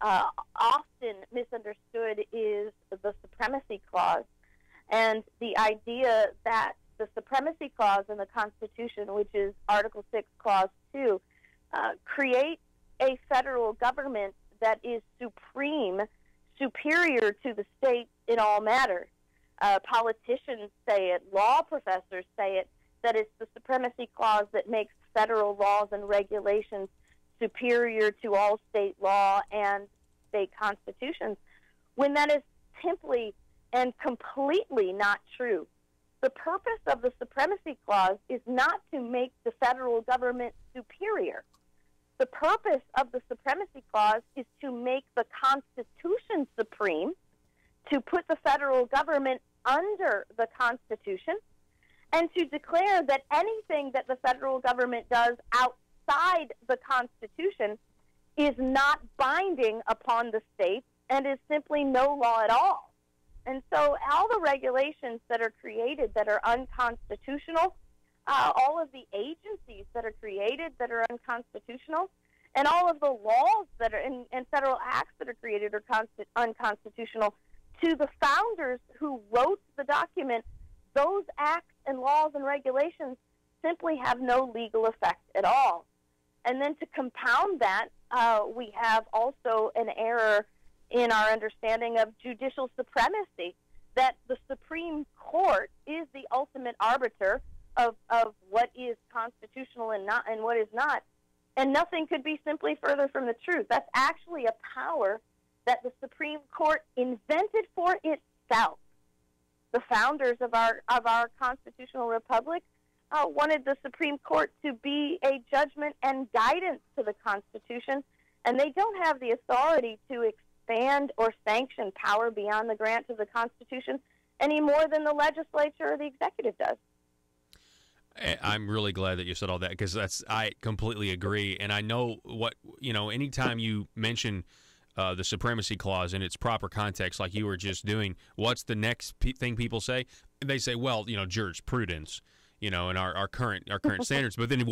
often misunderstood is the Supremacy Clause, and the idea that the Supremacy Clause in the Constitution, which is Article 6, Clause 2, creates a federal government that is superior to the states in all matters. Politicians say it, law professors say it, that it's the Supremacy Clause that makes federal laws and regulations superior to all state law and state constitutions, when that is simply and completely not true. The purpose of the Supremacy Clause is not to make the federal government superior. The purpose of the Supremacy Clause is to make the Constitution supreme, to put the federal government under the Constitution, and to declare that anything that the federal government does outside the Constitution is not binding upon the states and is simply no law at all. And so all the regulations that are created that are unconstitutional, all of the agencies that are created that are unconstitutional, and all of the laws that are and federal acts that are created are unconstitutional, to the founders who wrote the document, those acts and laws and regulations simply have no legal effect at all. And then to compound that, we have also an error in our understanding of judicial supremacy, that the Supreme Court is the ultimate arbiter of what is constitutional and not, and what is not. And nothing could be simply further from the truth. That's actually a power that the Supreme Court invented for itself. The founders of our constitutional republic wanted the Supreme Court to be a judgment and guidance to the Constitution, and they don't have the authority to expand or sanction power beyond the grant of the Constitution any more than the legislature or the executive does. I'm really glad that you said all that, because I completely agree. And I know anytime you mention the Supremacy Clause in its proper context, like you were just doing, what's the next thing people say? They say, well, jurisprudence, and our current standards. But then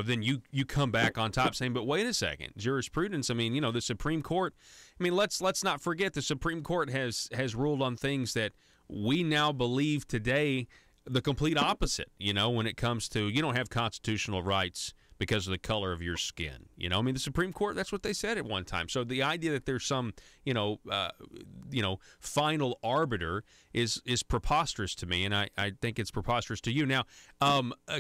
then you come back on top saying, but wait a second, jurisprudence. The Supreme Court. Let's not forget the Supreme Court has ruled on things that we now believe today the complete opposite. When it comes to, you don't have constitutional rights because of the color of your skin. The Supreme Court, that's what they said at one time. So the idea that there's some, final arbiter is preposterous to me, and I think it's preposterous to you. Now,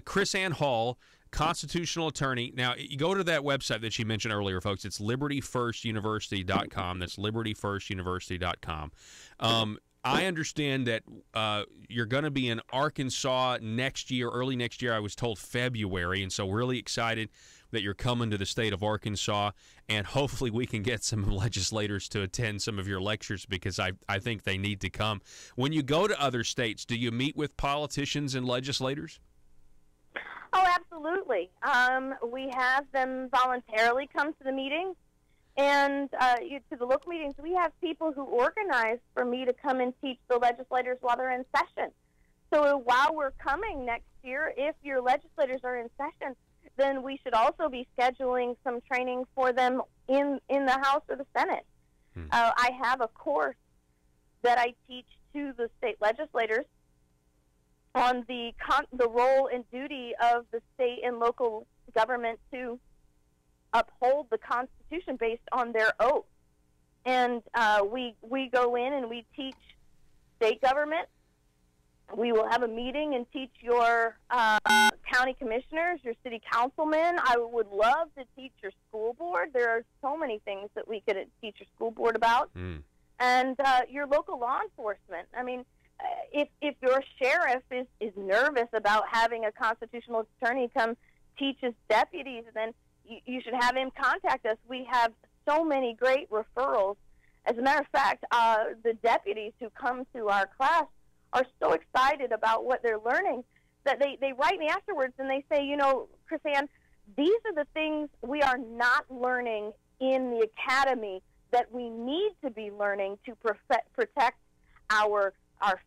Chris Ann Hall, constitutional attorney. Now, you go to that website that you mentioned earlier, folks. It's libertyfirstuniversity.com. That's libertyfirstuniversity.com. I understand that you're going to be in Arkansas next year, early next year. I was told February, and so really excited that you're coming to the state of Arkansas, and hopefully we can get some legislators to attend some of your lectures, because I think they need to come. When you go to other states, do you meet with politicians and legislators? Oh, absolutely. We have them voluntarily come to the meetings. And to the local meetings, we have people who organize for me to come and teach the legislators while they're in session. So while we're coming next year, if your legislators are in session, then we should also be scheduling some training for them in the House or the Senate. I have a course that I teach to the state legislators on the role and duty of the state and local government to uphold the Constitution based on their oath. And we go in and we teach state government. We will have a meeting and teach your county commissioners, your city councilmen. I would love to teach your school board. There are so many things that we could teach your school board about. And your local law enforcement. I mean, if your sheriff is nervous about having a constitutional attorney come teach his deputies, then you should have him contact us. We have so many great referrals. As a matter of fact, the deputies who come to our class are so excited about what they're learning that they write me afterwards and they say, you know, Chris Ann, these are the things we are not learning in the academy that we need to be learning to protect our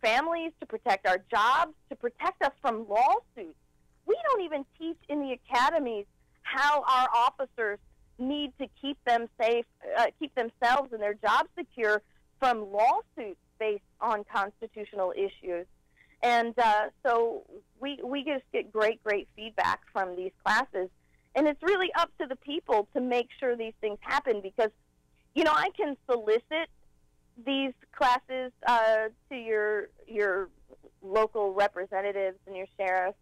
families, to protect our jobs, to protect us from lawsuits. We don't even teach in the academies how our officers need to keep them safe, keep themselves and their jobs secure from lawsuits based on constitutional issues. And so we just get great feedback from these classes. And it's really up to the people to make sure these things happen because, you know, I can solicit these classes to your local representatives and your sheriff,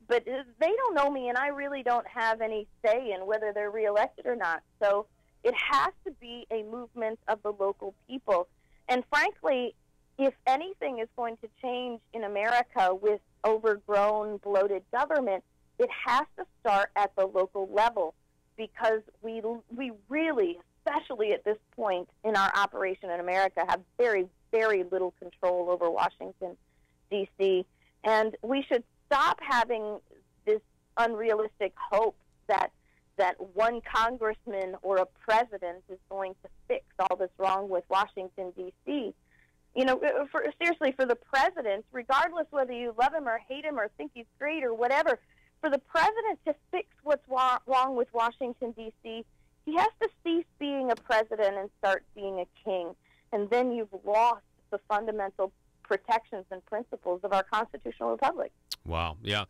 but they don't know me, and I really don't have any say in whether they're reelected or not. So it has to be a movement of the local people. And frankly, if anything is going to change in America with overgrown, bloated government, it has to start at the local level because we really, especially at this point in our operation in America, have very, very little control over Washington, D.C., and we should stop having this unrealistic hope that one congressman or a president is going to fix all this wrong with Washington, D.C. You know, seriously, for the president, regardless whether you love him or hate him or think he's great or whatever, for the president to fix what's wrong with Washington, D.C., he has to cease being a president and start being a king. And then you've lost the fundamental protections and principles of our constitutional republic. Wow. Yeah,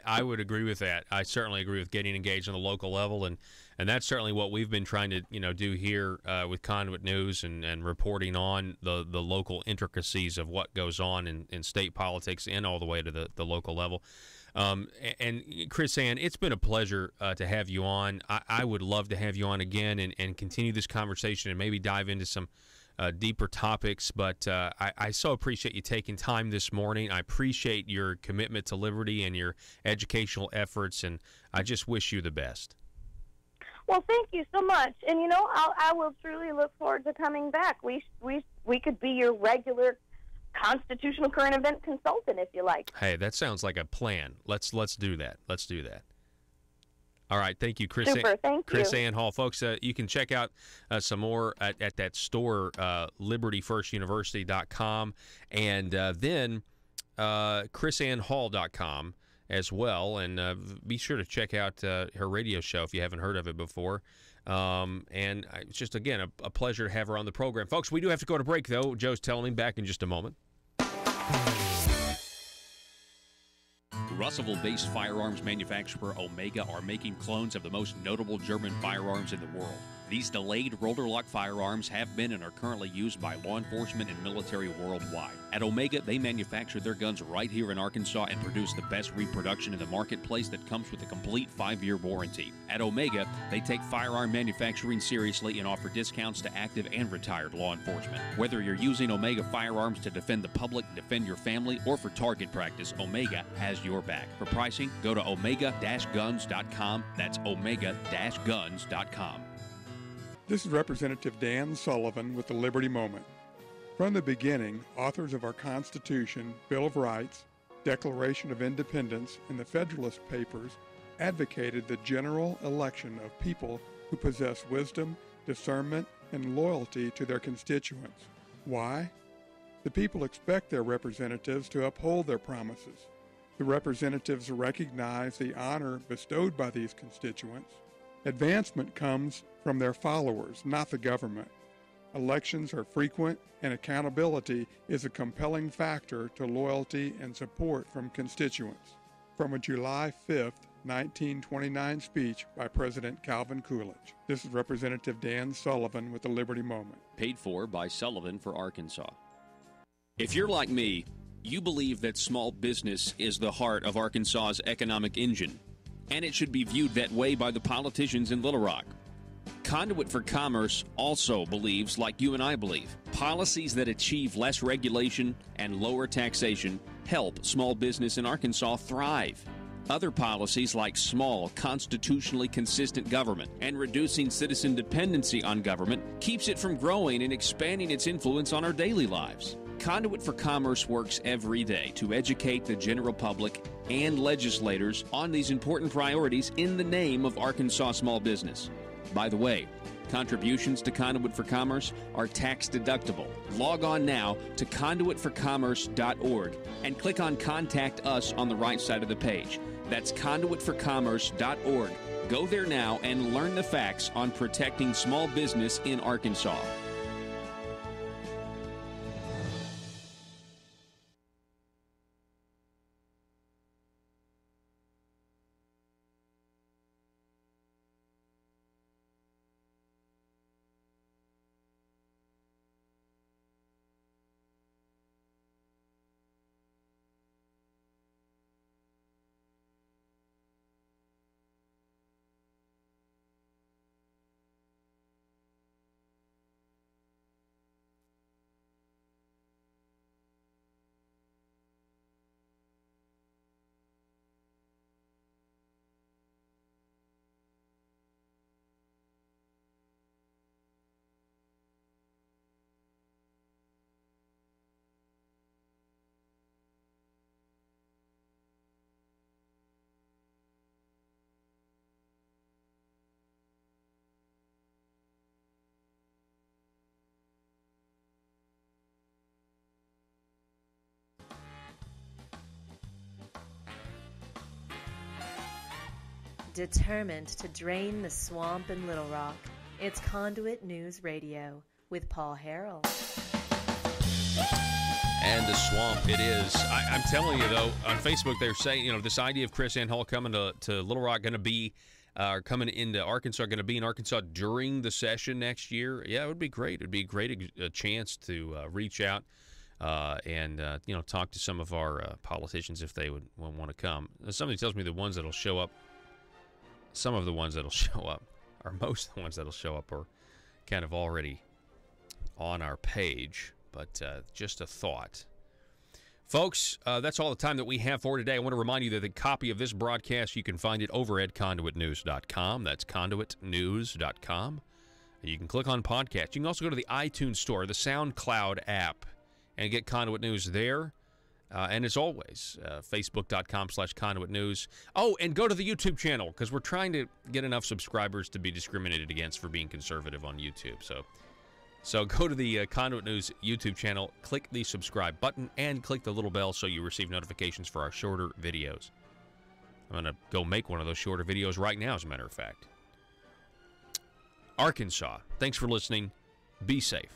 I would agree with that. I certainly agree with getting engaged on the local level, and that's certainly what we've been trying to do here with Conduit News and reporting on the local intricacies of what goes on in state politics and all the way to the local level. And Chris Ann, it's been a pleasure to have you on. I would love to have you on again and continue this conversation and maybe dive into some deeper topics, but I so appreciate you taking time this morning. I appreciate your commitment to liberty and your educational efforts, and I just wish you the best. Well, thank you so much, and I will truly look forward to coming back. We could be your regular constitutional current event consultant if you like. Hey, that sounds like a plan. Let's do that. Let's do that. All right, thank you, Chris. Super, thank Chris you. Ann Hall. Folks, you can check out some more at that store, libertyfirstuniversity.com, and then chrisannhall.com as well. And be sure to check out her radio show if you haven't heard of it before. And it's just, again, a pleasure to have her on the program. Folks, we do have to go to break, though. Joe's telling me back in just a moment. Russellville-based firearms manufacturer Omega are making clones of the most notable German firearms in the world. These delayed rotor-lock firearms have been and are currently used by law enforcement and military worldwide. At Omega, they manufacture their guns right here in Arkansas and produce the best reproduction in the marketplace that comes with a complete 5-year warranty. At Omega, they take firearm manufacturing seriously and offer discounts to active and retired law enforcement. Whether you're using Omega firearms to defend the public, defend your family, or for target practice, Omega has your back. For pricing, go to omega-guns.com. That's omega-guns.com. This is Representative Dan Sullivan with the Liberty Moment. From the beginning, authors of our Constitution, Bill of Rights, Declaration of Independence, and the Federalist Papers advocated the general election of people who possess wisdom, discernment, and loyalty to their constituents. Why? The people expect their representatives to uphold their promises. The representatives recognize the honor bestowed by these constituents. Advancement comes from their followers, not the government. Elections are frequent, and accountability is a compelling factor to loyalty and support from constituents. From a July 5th, 1929 speech by President Calvin Coolidge. This is Representative Dan Sullivan with the Liberty Moment. Paid for by Sullivan for Arkansas. If you're like me, you believe that small business is the heart of Arkansas's economic engine, and it should be viewed that way by the politicians in Little Rock. Conduit for Commerce also believes, like you and I believe, policies that achieve less regulation and lower taxation help small business in Arkansas thrive. Other policies like small, constitutionally consistent government and reducing citizen dependency on government keeps it from growing and expanding its influence on our daily lives. Conduit for Commerce works every day to educate the general public and legislators on these important priorities in the name of Arkansas small business. By the way, contributions to Conduit for Commerce are tax deductible. Log on now to conduitforcommerce.org and click on Contact Us on the right side of the page. That's conduitforcommerce.org. Go there now and learn the facts on protecting small business in Arkansas. Determined to drain the swamp in Little Rock, it's Conduit News Radio with Paul Harrell. And the swamp it is. I'm telling you, though, on Facebook they're saying, this idea of Chris and Hull coming to Little Rock going to be, coming into Arkansas, going to be in Arkansas during the session next year. Yeah, it would be great. It would be a great chance to reach out and talk to some of our politicians if they would want to come. Somebody tells me the ones that'll show up. Some of the ones that'll show up, or most of the ones that'll show up, are kind of already on our page, but just a thought. Folks, that's all the time that we have for today. I want to remind you that the copy of this broadcast, you can find it over at conduitnews.com. That's conduitnews.com. And you can click on podcast. You can also go to the iTunes store, the SoundCloud app, and get Conduit News there. And as always, facebook.com/Conduit News. Oh, and go to the YouTube channel, because we're trying to get enough subscribers to be discriminated against for being conservative on YouTube. So go to the Conduit News YouTube channel, click the subscribe button, and click the little bell so you receive notifications for our shorter videos. I'm going to go make one of those shorter videos right now, as a matter of fact. Arkansas, thanks for listening. Be safe.